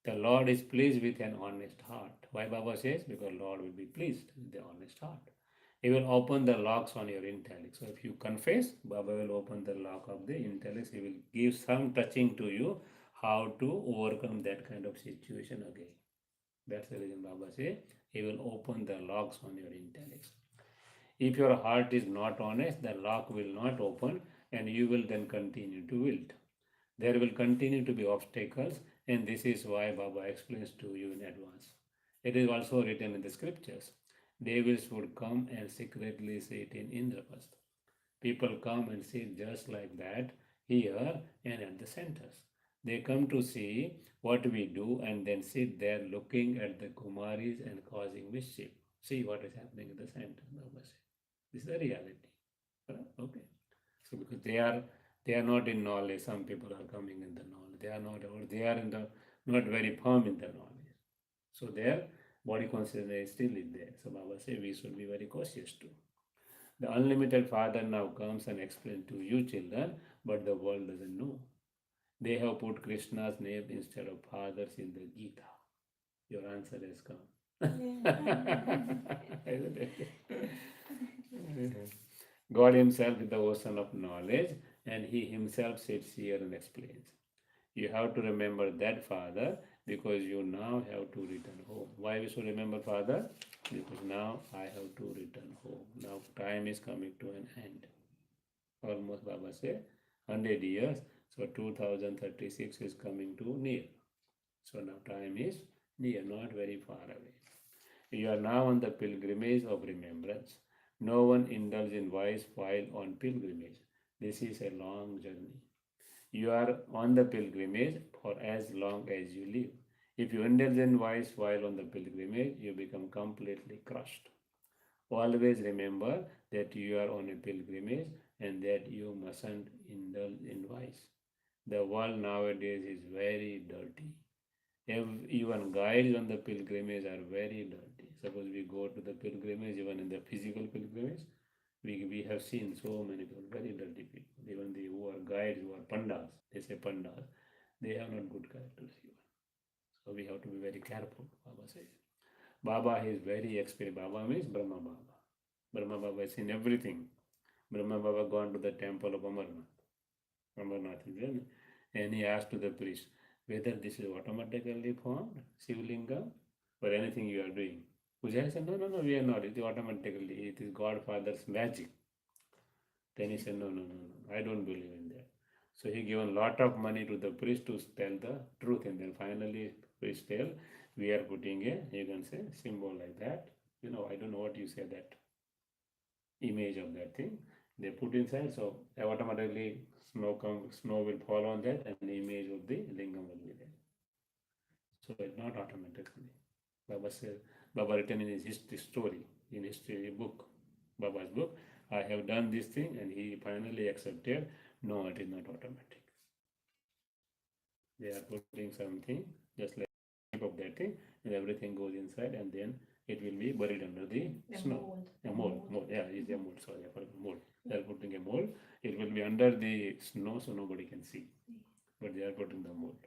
The Lord is pleased with an honest heart. Why Baba says? Because Lord will be pleased with the honest heart. He will open the locks on your intellect. So if you confess, Baba will open the lock of the intellect. He will give some touching to you how to overcome that kind of situation again. That's the reason Baba says he will open the locks on your intellect. If your heart is not honest, the lock will not open and you will then continue to wilt. There will continue to be obstacles, and this is why Baba explains to you in advance. It is also written in the scriptures. Devils would come and secretly sit in Indraprastha. People come and sit just like that here and at the centers. They come to see what we do and then sit there looking at the Kumaris and causing mischief. See what is happening in the center, Baba said. This is the reality. Okay. So because they are not in knowledge, some people are coming in the knowledge. They are not, or they are in the not very firm in the knowledge. So their body consciousness is still in there. So Baba says we should be very cautious too. The unlimited Father now comes and explains to you children, but the world doesn't know. They have put Krishna's name instead of Father's in the Gita. Your answer has come. Isn't it? God himself is the ocean of knowledge and he himself sits here and explains. You have to remember that Father because you now have to return home. Why we should remember Father? Because now I have to return home. Now time is coming to an end. Almost Baba said 100 years. So 2036 is coming to near. So now time is near, not very far away. You are now on the pilgrimage of remembrance. No one indulges in vice while on pilgrimage. This is a long journey. You are on the pilgrimage for as long as you live. If you indulge in vice while on the pilgrimage, you become completely crushed. Always remember that you are on a pilgrimage and that you mustn't indulge in vice. The world nowadays is very dirty. Even guides on the pilgrimage are very dirty. Suppose we go to the pilgrimage, even in the physical pilgrimage, We have seen so many people, very dirty people, even the who are guides, who are pandas, they say pandas, they have not good characters even. So we have to be very careful, Baba says. Baba is very experienced. Baba means Brahma Baba. Brahma Baba has seen everything. Brahma Baba gone to the temple of Amarnath. Amarnath is there. And he asked to the priest whether this is automatically formed, Shivlingam, or anything you are doing. Pujari said, no, we are not. It is automatically. It is Godfather's magic. Then he said, no, I don't believe in that. So he given lot of money to the priest to tell the truth. And then finally priest tell, we are putting a, you can say, symbol like that. I don't know what you say, that image of that thing. They put inside, so automatically snow will fall on that and the image of the lingam will be there. So it's not automatically. Baba says, Baba written in his history story, in history book, Baba's book, I have done this thing, and he finally accepted, no, it is not automatic. They are putting something, just like of that thing, and everything goes inside, and then it will be buried under the snow. Mold. Yeah, it's a mold. Sorry, I forgot mold. They are putting a mold. It will be under the snow, so nobody can see. But they are putting the mold.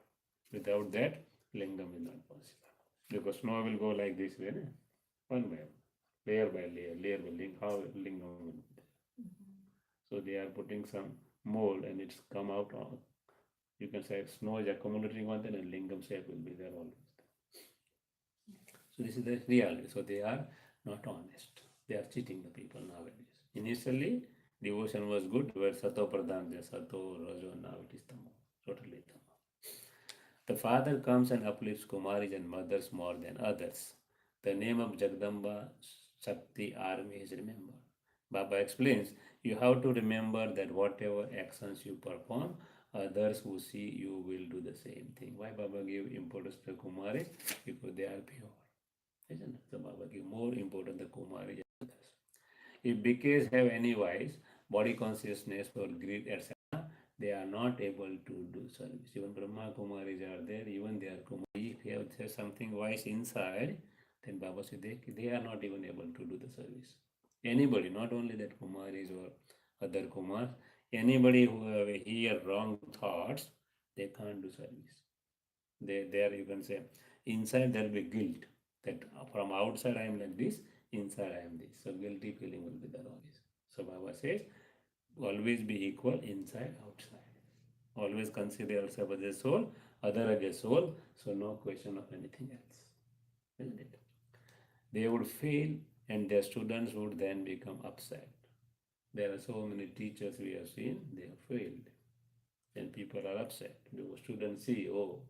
Without that, lingam is not possible. Because snow will go like this way, one by one, layer by layer by layer. How lingam will be there. So they are putting some mold, and it's come out. You can say snow is accumulating on that, and lingam shape will be there always. So this is the reality. So they are not honest. They are cheating the people nowadays. Initially, devotion was good, where Sato Pradhan, Sato, Rajo, now it is Tamo, totally Tamo. The father comes and uplifts Kumaris and mothers more than others. The name of Jagdamba Shakti army is remembered. Baba explains, you have to remember that whatever actions you perform, others who see you will do the same thing. Why Baba gave importance to Kumaris? Because they are pure. Isn't it? So Baba give more importance to Kumaris and others. If BKs have any vice, body consciousness or greed, etc., they are not able to do service. Even Brahma Kumaris are there, even they are Kumaris. If they have something vice inside, then Baba said they are not even able to do the service. Anybody, not only that Kumaris or other Kumars, anybody who have hear wrong thoughts, they can't do service. There you can say, inside there will be guilt, that from outside I am like this, inside I am this. So guilty feeling will be there always. So Baba says, always be equal inside, outside. Always consider yourself as a soul, other as a soul, so no question of anything else. Isn't it? They would fail, and their students would then become upset. There are so many teachers we have seen, they have failed. And people are upset. The students see, oh,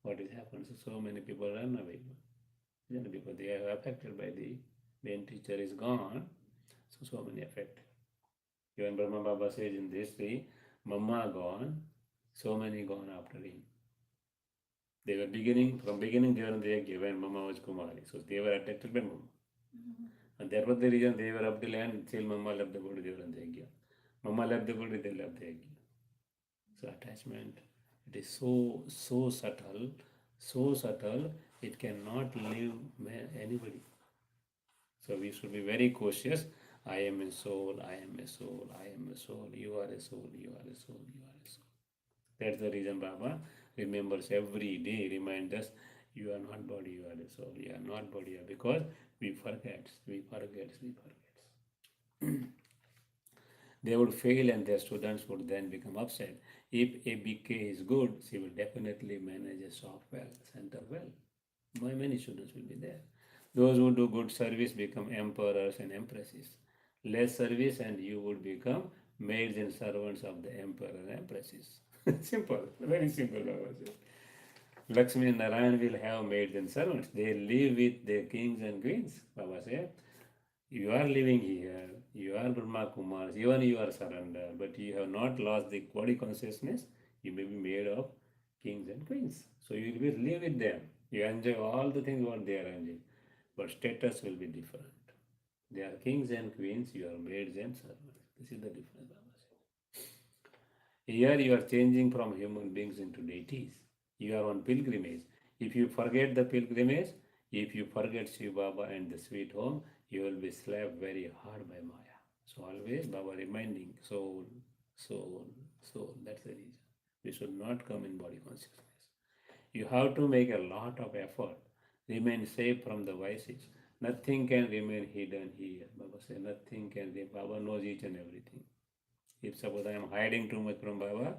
what is happened? So many people run away. Because they are affected by the main teacher is gone, so many affected. Even Brahma Baba says in the history, Mama gone, so many gone after him. They were from beginning they were in the Yajna when Mama was Kumari. So they were attracted by Mama. And that was the reason they were up the land till Mama left the body, they were in the Yajna. Mama left the body, they left the Yajna. So attachment, it is so subtle, it cannot leave anybody. So we should be very cautious. I am a soul, I am a soul, I am a soul, you are a soul, you are a soul, you are a soul. That's the reason Baba remembers every day, reminds us, you are not body, you are a soul, you are not body, because we forget. They would fail and their students would then become upset. If ABK is good, she will definitely manage a soft well, center well. Many students will be there. Those who do good service become emperors and empresses. Less service and you would become maids and servants of the emperor and empresses. Simple, very simple. Lakshmi and Narayan will have maids and servants. They live with their kings and queens. Baba said, you are living here, you are Brahma Kumars, even you are surrender, but you have not lost the body consciousness. You may be made of kings and queens. So you will live with them. You enjoy all the things what they are enjoying. But status will be different. They are kings and queens, you are maids and servants. This is the difference, Baba said. Here you are changing from human beings into deities. You are on pilgrimage. If you forget the pilgrimage, if you forget Shiv Baba and the sweet home, you will be slapped very hard by Maya. So always Baba reminding soul, soul, soul. That's the reason. We should not come in body consciousness. You have to make a lot of effort. Remain safe from the vices. Nothing can remain hidden here. Baba said nothing can. Baba knows each and everything. If suppose I am hiding too much from Baba,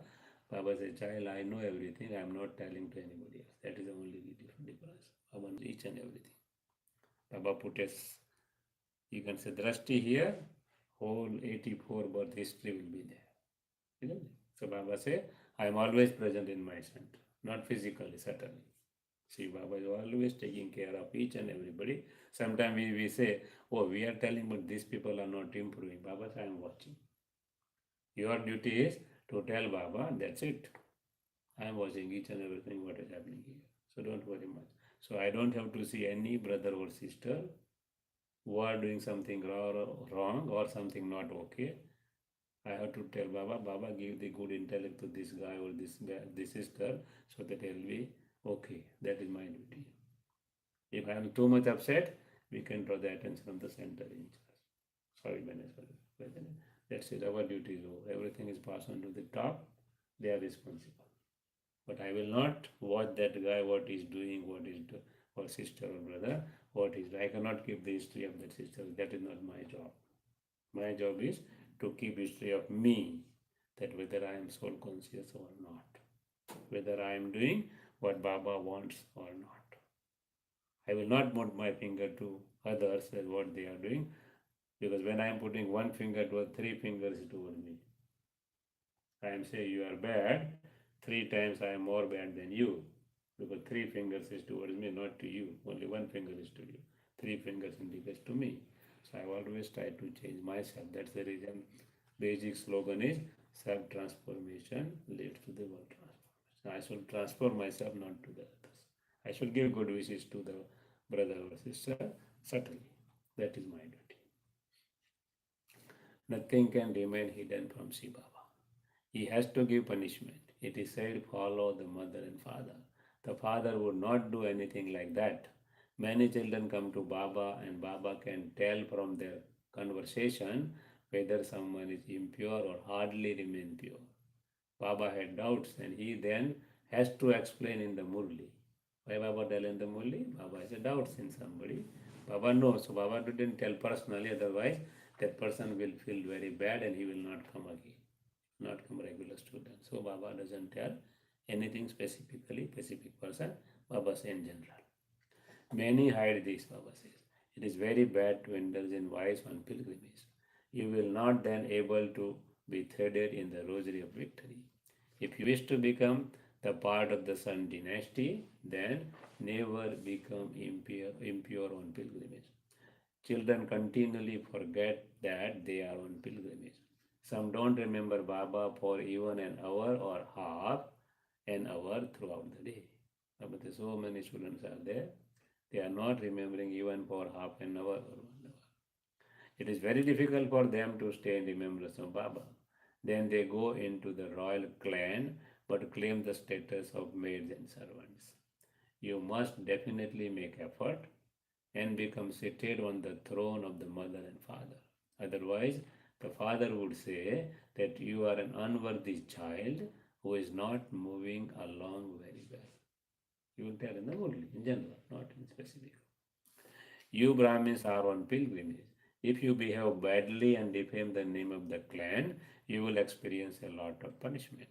Baba says, child, I know everything. I am not telling to anybody else. That is the only difference. Baba knows each and everything. Baba put a, you can say, drashti here. Whole 84 birth history will be there. Isn't it? So Baba says, I am always present in my center. Not physically, certainly. See, Baba is always taking care of each and everybody. Sometimes we say, oh, we are telling, but these people are not improving. Baba says, I am watching. Your duty is to tell Baba, that's it. I am watching each and everything what is happening here. So don't worry much. So I don't have to see any brother or sister who are doing something wrong or something not okay. I have to tell Baba, Baba, give the good intellect to this guy or this sister, so that it will be okay. That is my duty. If I am too much upset, we can draw the attention of the center in charge. Sorry, Benes. That's it. Our duty is over. Everything is passed on to the top. They are responsible. But I will not watch that guy, what he's doing, or sister or brother, what is. I cannot keep the history of that sister. That is not my job. My job is to keep history of me, that whether I am soul conscious or not, whether I am doing what Baba wants or not. I will not point my finger to others as what they are doing, because when I am putting one finger towards, three fingers towards me, I am saying you are bad, three times I am more bad than you, because three fingers is towards me, not to you. Only one finger is to you. Three fingers indicates to me. So I always try to change myself. That's the reason basic slogan is self-transformation leads to the world transformation. I should transform myself, not to the others. I should give good wishes to the brother or sister, certainly. That is my duty. Nothing can remain hidden from Shiva Baba. He has to give punishment. It is said, follow the mother and father. The father would not do anything like that. Many children come to Baba, and Baba can tell from their conversation whether someone is impure or hardly remain pure. Baba had doubts, and he then has to explain in the Murli. Why Baba tell in the Murli? Baba has a doubts in somebody. Baba knows, so Baba didn't tell personally, otherwise that person will feel very bad and he will not come again, not come regular student. So Baba doesn't tell anything specifically, specific person. Baba says in general. Many hide this, Baba says. It is very bad to indulge in vice on pilgrimage. You will not then able to be threaded in the rosary of victory. If you wish to become the part of the Sun dynasty, then never become impure on pilgrimage. Children continually forget that they are on pilgrimage. Some don't remember Baba for even an hour or half an hour throughout the day. But so many students are there. They are not remembering even for half an hour or 1 hour. It is very difficult for them to stay in remembrance of Baba. Then they go into the royal clan but claim the status of maids and servants. You must definitely make effort and become seated on the throne of the mother and father. Otherwise, the father would say that you are an unworthy child who is not moving along very well. You will tell in the Murli, in general, not in specific. You Brahmins are on pilgrimage. If you behave badly and defame the name of the clan, you will experience a lot of punishment.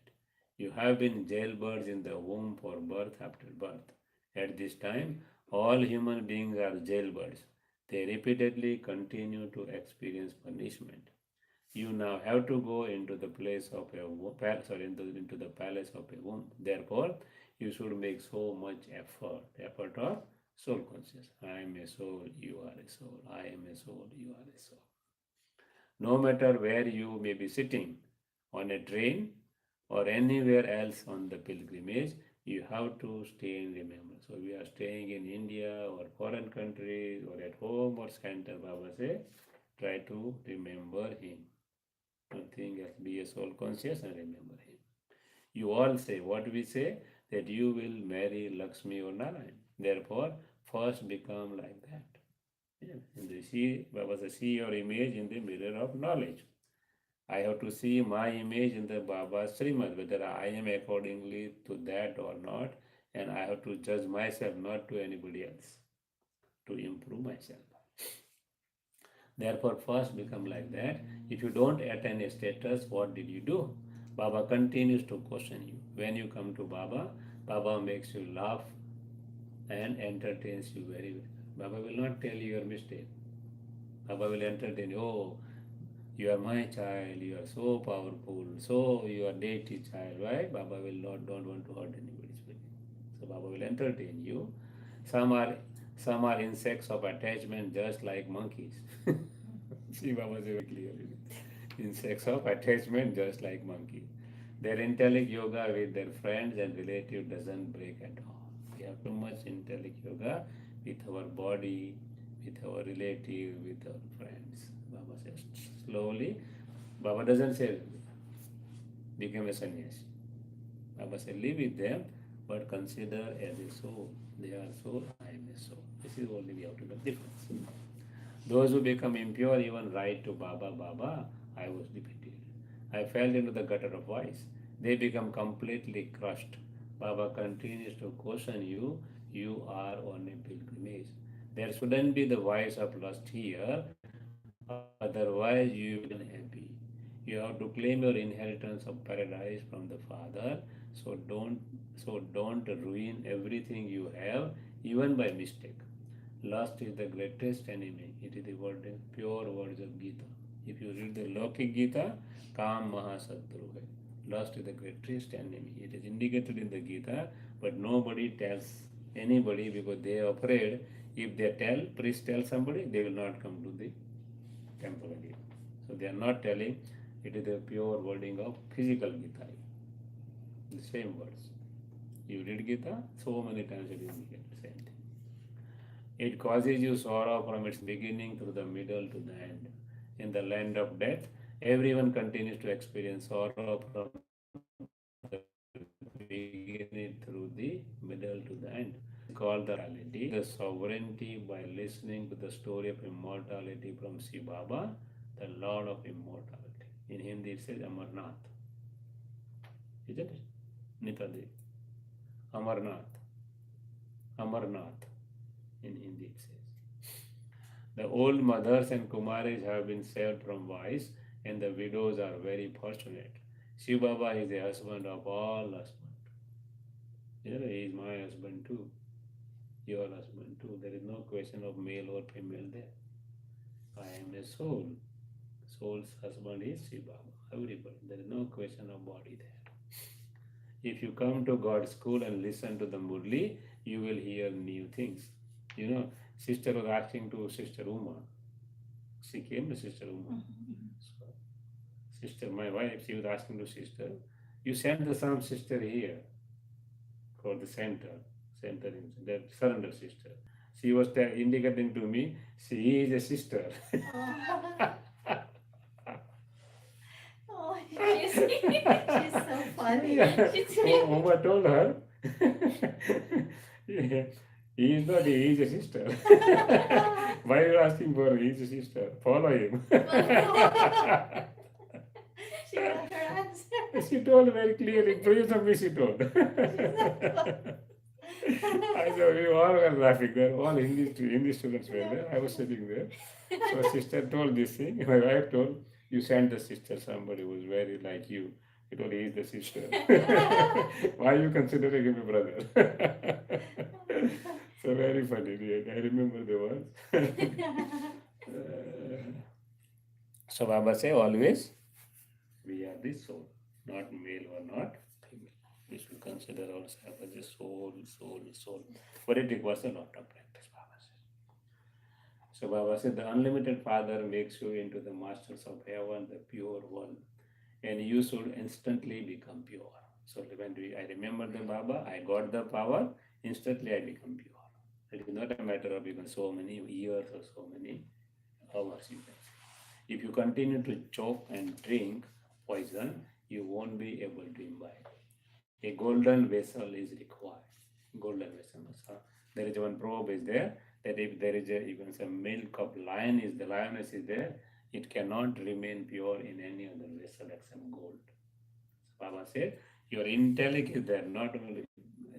You have been jailbirds in the womb for birth after birth. At this time, all human beings are jailbirds. They repeatedly continue to experience punishment. You now have to go into the place of into the palace of a womb. Therefore, you should make so much effort of soul conscious. I am a soul, you are a soul. I am a soul, you are a soul. No matter where you may be sitting, on a train or anywhere else on the pilgrimage, you have to stay in remembrance. So we are staying in India or foreign countries or at home or center, Baba say, try to remember him. Nothing else. Be a soul conscious and remember him. You all say, what we say, that you will marry Lakshmi or Narayan. Therefore, first become like that. In the see, Baba says, see your image in the mirror of knowledge. I have to see my image in the Baba Srimad, whether I am accordingly to that or not, and I have to judge myself, not to anybody else, to improve myself. Therefore, first become like that. If you don't attain a status, what did you do? Baba continues to question you. When you come to Baba, Baba makes you laugh and entertains you very well. Baba will not tell you your mistake. Baba will entertain you. Oh, you are my child, you are so powerful, so you are deity child, right? Baba will not don't want to hurt anybody's feeling. So Baba will entertain you. Some are some are insects of attachment just like monkeys. See, Baba is very clear. Insects of attachment just like monkey. Their intellect yoga with their friends and relatives doesn't break at all. We have too much intellect yoga with our body, with our relative, with our friends. Baba says slowly. Baba doesn't say become a sannyasi. Baba says live with them, but consider as a soul. They are soul, I am a soul. This is only we have to make difference. Those who become impure even write to Baba, Baba, I was defeated. I fell into the gutter of vice. They become completely crushed. Baba continues to caution you, you are on a pilgrimage. There shouldn't be the vice of lust here, otherwise you will be unhappy. You have to claim your inheritance of paradise from the Father, so don't ruin everything you have, even by mistake. Lust is the greatest enemy. It is the pure words of Gita. If you read the Lokik Gita, Kam Mahasadru hai. Lust is the greatest enemy. It is indicated in the Gita, but nobody tells anybody because they are afraid. If they tell, priest tell somebody, they will not come to the temple again. So they are not telling. It is the pure wording of physical Gita. The same words. You read Gita, so many times it is indicated, same thing. It causes you sorrow from its beginning through the middle to the end. In the land of death, everyone continues to experience sorrow from the beginning through the middle to the end. Called the reality, the sovereignty by listening to the story of immortality from Shiva Baba, the Lord of immortality. In Hindi it says Amarnath. Isn't it? Nitade. Amarnath. Amarnath. In Hindi it says. The old mothers and Kumaris have been saved from vice, and the widows are very fortunate. Shiv Baba is the husband of all husbands. You know, he is my husband too, your husband too. There is no question of male or female there. I am a soul. Soul's husband is Shiv Baba. Everybody. There is no question of body there. If you come to God's school and listen to the Murli, you will hear new things. You know, sister was asking to Sister Uma. She came to Sister Uma. So, sister, my wife, she was asking to sister, you sent some sister here for the center in the surrender sister. She was indicating to me, she is a sister. Oh, she's so funny. Yeah. Uma told her, yeah, he is not, he is a sister. Why are you asking for he is a sister? Follow him. She got her answer. She told very clearly, praise of me, she told. I said, we all were laughing there, all Hindi students were there. I was sitting there. So sister told this thing, my wife told, you sent the sister, somebody who was very like you. He told, he is the sister. Why are you considering him a brother? So very funny, I remember the words. So Baba say always, we are the soul, not male or not female. We should consider ourselves as a soul. But it requires a lot of practice, Baba says. So Baba said, the unlimited Father makes you into the masters of heaven, the pure one, and you should instantly become pure. So when I remember the Baba, I got the power, instantly I become pure. It is not a matter of even so many years or so many hours, you can say. If you continue to choke and drink poison, you won't be able to imbibe. A golden vessel is required. Golden vessel. There is one proverb is there. that if there is a, you can say, milk of lioness is there, it cannot remain pure in any other vessel except gold. So Baba said, your intellect is there, not only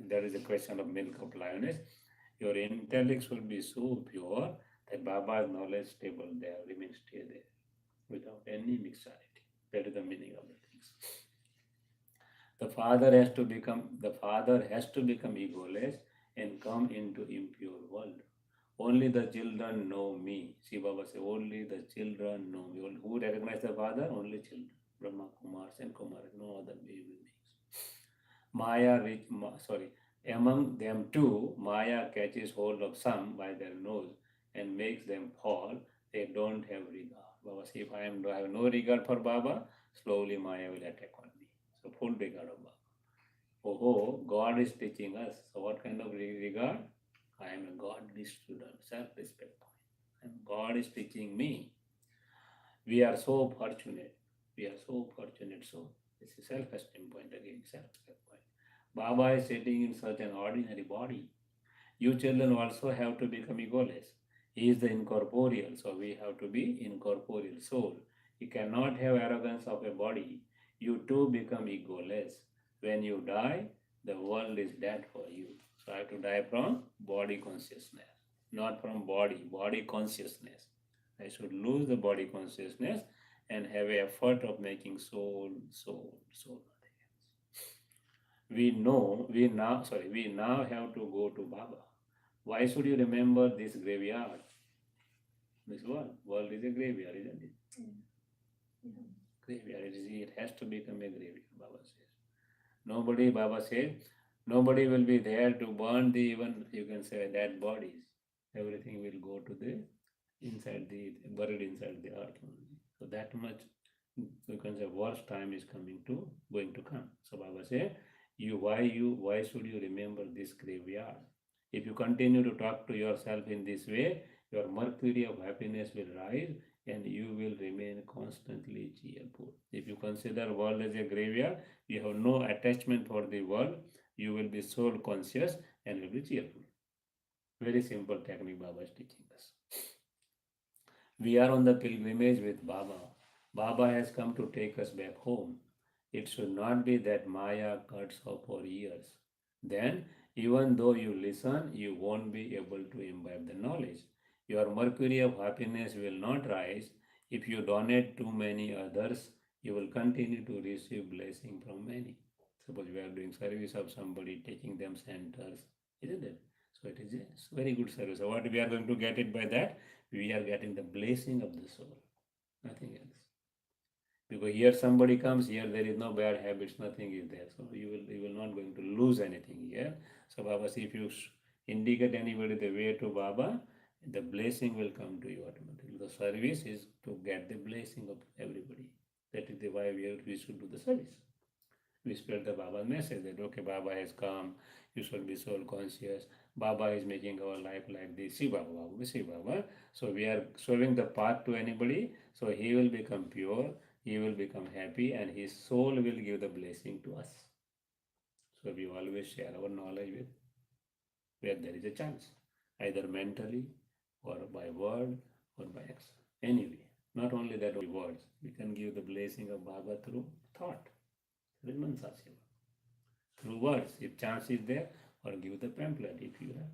there is a question of milk of lioness, your intellect should be so pure that Baba's knowledge stable there, remains stay there, without any mixturity. That is the meaning of the things. The father has to become egoless and come into impure world. Only the children know me. See Baba say, only the children know me. Who recognize the father? Only children. Brahma Kumars and Kumaras, no other living beings. Among them too, Maya catches hold of some by their nose and makes them fall. They don't have regard. Baba say, if I have no regard for Baba, slowly Maya will attack on me. So full regard of Baba. Oh, God is teaching us. So what kind of regard? I am a godly student, self-respect point. And God is teaching me. We are so fortunate. We are so fortunate. So this is self-esteem point again, self-respect point. Baba is sitting in such an ordinary body. You children also have to become egoless. He is the incorporeal, so we have to be incorporeal soul. You cannot have arrogance of a body. You too become egoless. When you die, the world is dead for you. So I have to die from body consciousness, not from body consciousness. I should lose the body consciousness and have an effort of making soul, nothing else. We now have to go to Baba. Why should you remember this graveyard? This world is a graveyard, isn't it? Graveyard, it has to become a graveyard, Baba says. Baba said, nobody will be there to burn the even, you can say, dead bodies. Everything will go to the buried inside the earth only. So that much, you can say, worst time is going to come. So Baba said, why should you remember this graveyard? If you continue to talk to yourself in this way, your mercury of happiness will rise and you will remain constantly cheerful. If you consider world as a graveyard, you have no attachment for the world, you will be soul conscious and will be cheerful. Very simple technique Baba is teaching us. We are on the pilgrimage with Baba. Baba has come to take us back home. It should not be that Maya cuts off our ears. Then, even though you listen, you won't be able to imbibe the knowledge. Your mercury of happiness will not rise. If you donate to many others, you will continue to receive blessing from many. Suppose we are doing service of somebody, taking them centers, isn't it? So it is a very good service. So what we are going to get it by that? We are getting the blessing of the soul, nothing else. Because here somebody comes, here there is no bad habits, nothing is there. So you will not going to lose anything here. So Baba says, if you indicate anybody the way to Baba, the blessing will come to you automatically. The service is to get the blessing of everybody. That is the why we should do the service. We spread the Baba message that okay, Baba has come, you should be soul conscious. Baba is making our life like this. See Baba, see Baba. So we are showing the path to anybody. So he will become pure, he will become happy, and his soul will give the blessing to us. So we always share our knowledge with where there is a chance, either mentally or by word or by action. Anyway, not only that words, we can give the blessing of Baba through thought. Through words, if chance is there, or give the pamphlet if you have,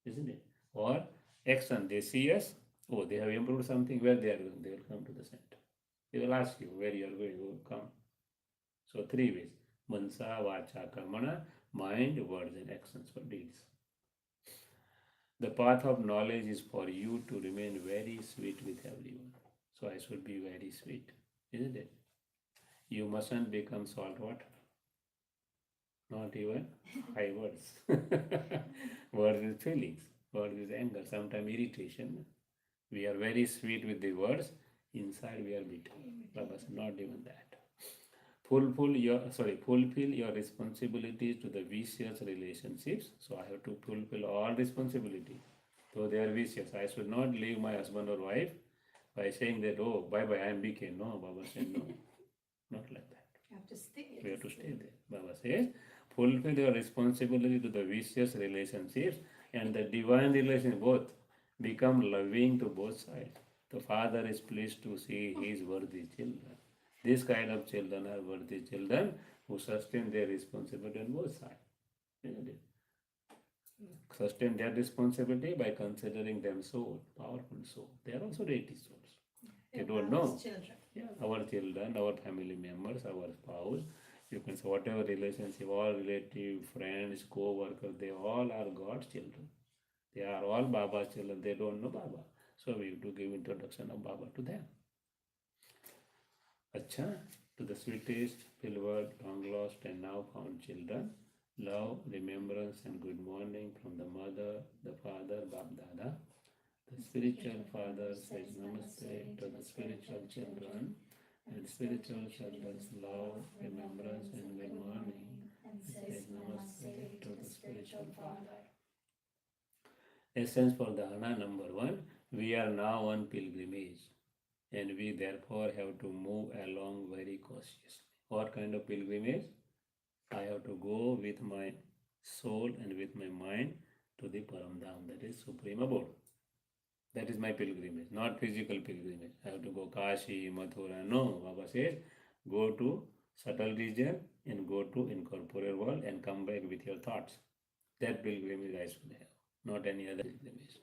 isn't it? Or action, they see us, oh, they have improved something, where they are going, they will come to the center. They will ask you where you are going, you will come. So 3 ways, mansa, vacha, karmana, mind, words and actions for deeds. The path of knowledge is for you to remain very sweet with everyone. So I should be very sweet, isn't it? You mustn't become salt water. Not even high words. Words is feelings, words is anger, sometimes irritation. We are very sweet with the words, inside we are bitter. Baba said, not even that. Fulfill your responsibilities to the vicious relationships. So I have to fulfill all responsibility. So they are vicious. I should not leave my husband or wife by saying that, oh, bye-bye, I am BK. No, Baba said, no, not like that. You have to stay. We have to stay there. Baba says, fulfill your responsibility to the vicious relationships And the divine relation both become loving to both sides. The father is pleased to see his worthy children. This kind of children are worthy children who sustain their responsibility on both sides. Isn't it? Sustain their responsibility by considering them soul, powerful soul. They are also deity souls. They don't know. Children. Yeah, our children, our family members, our spouse, you can say whatever relationship, all relative, friends, co-workers, they all are God's children. They are all Baba's children. They don't know Baba. So we have to give introduction of Baba to them. Acha, to the sweetest, beloved, long lost and now found children, love, remembrance and good morning from the mother, the father, Bab Dada. The spiritual father says namaste to the spiritual children, and spiritual children's love, remembrance and good morning, And says says namaste to the spiritual father. father. Essence for dharana number 1, we are now on pilgrimage and we therefore have to move along very cautiously. What kind of pilgrimage? I have to go with my soul and with my mind to the Paramdham, that is Supreme Abode. That is my pilgrimage, not physical pilgrimage. I have to go Kashi, Mathura. No, Baba says, go to subtle region and go to incorporeal world and come back with your thoughts. That pilgrimage I should have, not any other pilgrimage.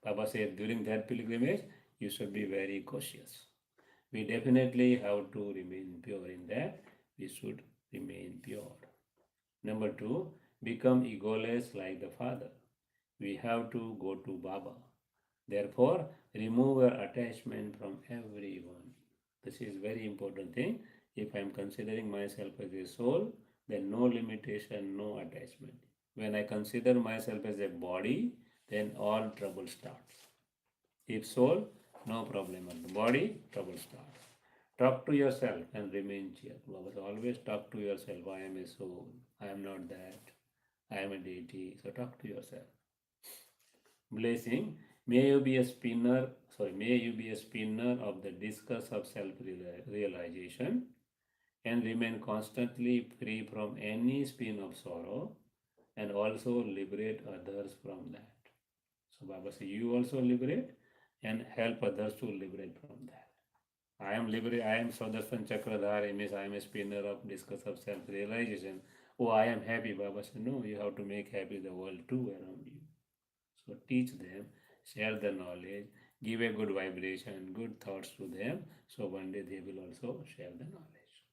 Baba said during that pilgrimage, you should be very cautious. We definitely have to remain pure in that. We should remain pure. Number 2, become egoless like the Father. We have to go to Baba. Therefore, remove your attachment from everyone. This is very important thing. If I am considering myself as a soul, then no limitation, no attachment. When I consider myself as a body, then all trouble starts. If soul, no problem. At the body, trouble starts. Talk to yourself and remain cheerful. Always talk to yourself. I am a soul. I am not that. I am a deity. So talk to yourself. Blessing. May you be a spinner. May you be a spinner of the discus of self-realization and remain constantly free from any spin of sorrow and also liberate others from that. So Baba says, you also liberate and help others to liberate from that. I am Swadarsan Chakradhari, means I am a spinner of discus of self-realization. Oh, I am happy. Baba said, no, you have to make happy the world too around you. So teach them, share the knowledge, give a good vibration, good thoughts to them. So one day they will also share the knowledge.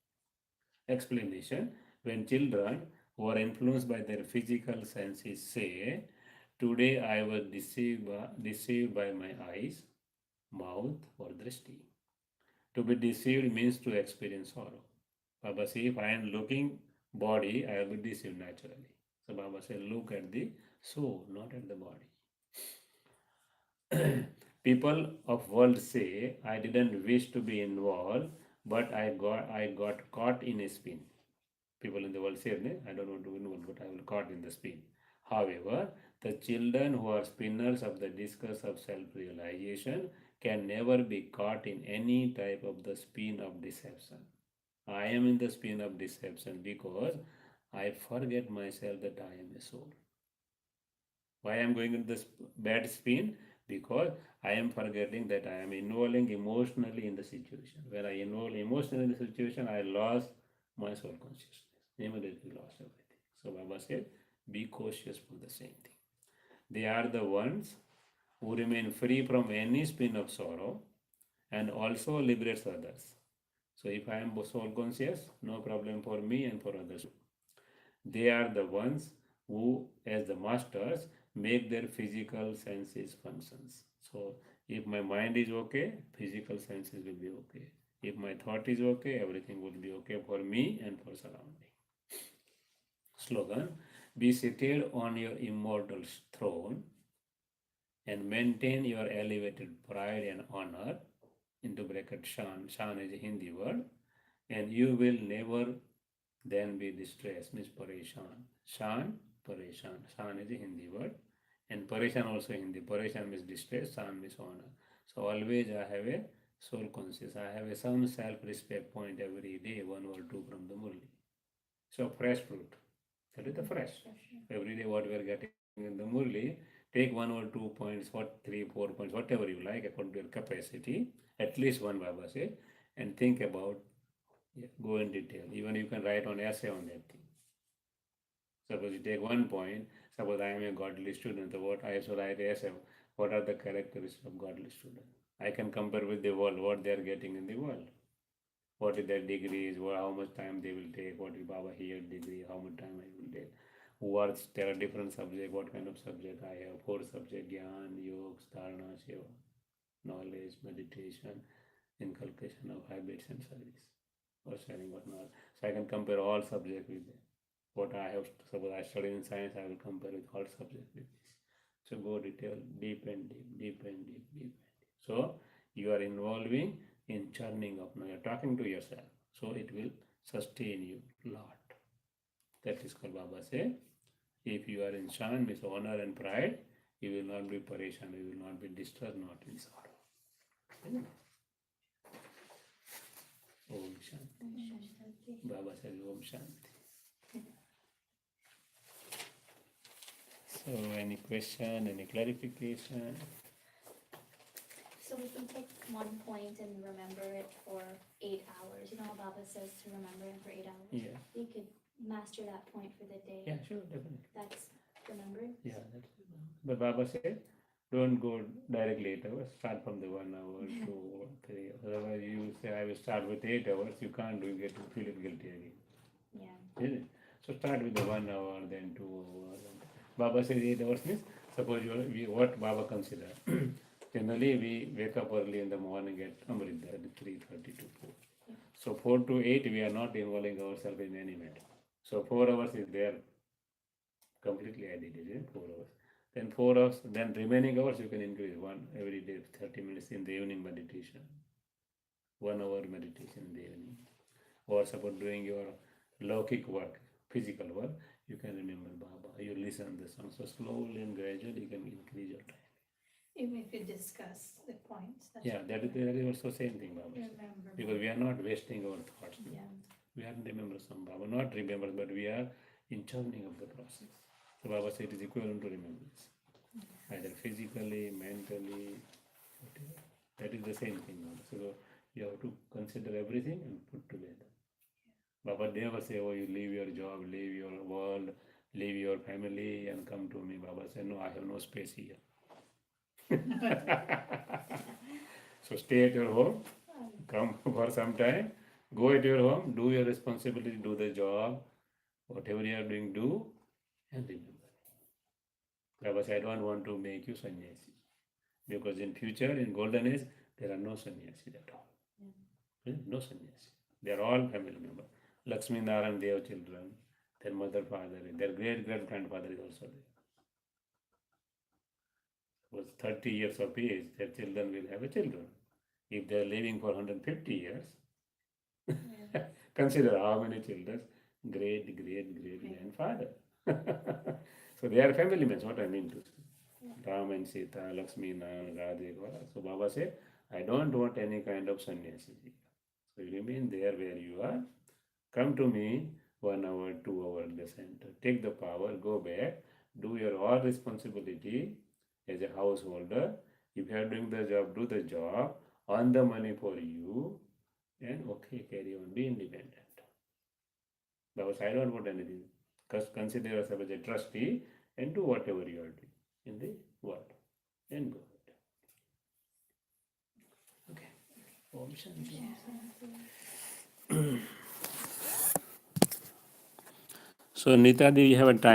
Explanation. When children who are influenced by their physical senses say, today I was deceived by my eyes, mouth or drishti. To be deceived means to experience sorrow. Baba says, if I am looking body, I will be deceived naturally. So Baba says, look at the soul, not at the body. People of world say, I didn't wish to be involved, but I got caught in a spin. People in the world say, I don't want to be involved, but I was caught in the spin. However, the children who are spinners of the discus of self-realization can never be caught in any type of the spin of deception. I am in the spin of deception because I forget myself that I am a soul. Why I am going into this bad spin? Because I am forgetting that I am involving emotionally in the situation. When I involve emotionally in the situation, I lost my soul consciousness. Immediately lost everything. So Baba said, be cautious for the same thing. They are the ones who remain free from any spin of sorrow and also liberates others. So if I am soul conscious, no problem for me and for others. They are the ones who, as the masters, make their physical senses functions. So if my mind is okay, physical senses will be okay. If my thought is okay, everything will be okay for me and for surrounding. Slogan, be seated on your immortal throne and maintain your elevated pride and honor, into bracket Shan, Shan is a Hindi word, and you will never then be distressed, means Pareshan. Shan, Pareshan. Shan is a Hindi word, and Pareshan also Hindi. Pareshan means distress, Shan means honor. So always I have a soul conscious. I have some self-respect point every day, 1 or 2 from the Murli. So fresh fruit. That is the fresh. Every day what we are getting in the Murli, take 1 or 2 points, 3, 4 points, whatever you like, according to your capacity, at least one Baba say, and think about, go in detail. Even you can write on essay on that thing. Suppose you take 1 point, suppose I am a godly student, so what I should write essay, what are the characteristics of godly student? I can compare with the world, what they are getting in the world. What is their degrees, how much time they will take, what is Baba here degree, how much time I will take. Words, there are different subjects, what kind of subject I have, 4 subjects, Gyan, Yoga, Dharana, Shiva, knowledge, meditation, inculcation of habits and service, or sharing what not. So I can compare all subjects with them. What I have, suppose I study in science, I will compare with all subjects with this. So go detail, deep and deep, deep and deep, deep and deep. So you are involving in churning up. Now you are talking to yourself. So it will sustain you a lot. That is called Baba say. If you are in shan, means honor and pride, you will not be parishan, you will not be disturbed, not in sorrow. Om Shanti. Baba says Om Shanti. So any question, any clarification? So we can take 1 point and remember it for 8 hours. You know how Baba says to remember it for 8 hours? Yeah. We could master that point for the day. Yeah, sure, definitely. That's remembered? Yeah, that's it. But Baba said, don't go directly 8 hours, start from the 1 hour, 2 or 3. Otherwise you say, I will start with 8 hours, you can't do, you get to feel guilty again. Yeah. Isn't it? So start with the 1 hour, then 2 hours. Baba says 8 hours means, suppose what Baba consider. Generally, we wake up early in the morning at Amrita at 3:30 to 4. So 4 to 8, we are not involving ourselves in any matter. So 4 hours is there, completely added, is it? 4 hours. Then 4 hours, then remaining hours you can increase one every day, 30 minutes in the evening meditation. 1 hour meditation in the evening. Or suppose doing your Laukik work, physical work, you can remember Baba. You listen the song. So slowly and gradually you can increase your time. Even if you discuss the points. Yeah, that is also same thing, Baba. Remember. Because we are not wasting our thoughts. Yeah. We are remember some Baba, not remember, but we are in churning of the process. So Baba said it is equivalent to remembrance. Either physically, mentally, whatever. That is the same thing, Baba. So you have to consider everything and put together. Baba never say, oh, you leave your job, leave your world, leave your family and come to me. Baba said, no, I have no space here. So stay at your home, come for some time, go at your home, do your responsibility, do the job, whatever you are doing, do, and remember. Baba said, I don't want to make you sannyasi. Because in future, in golden age, there are no sannyasi at all. No sannyasi. They are all family members. Lakshmi Narayan, they have children. Their mother, father, their great-great-grandfather is also there. Was 30 years of age, their children will have a children. If they are living for 150 years, consider how many children, great-great-great-grandfather. So they are family members, what I mean to say. Ram and Sita, Lakshmi, Narayan, Radhe, Gora. So Baba said, I don't want any kind of sannyasi. So you remain there where you are. Come to me 1 hour, 2 hours in the center. Take the power, go back, do your all responsibility as a householder. If you are doing the job, do the job, earn the money for you, and okay, carry on, be independent. Because I don't want anything. Consider yourself as a trustee and do whatever you are doing in the world. And go. Okay. Om Shanti. So, Nita, do you have a time?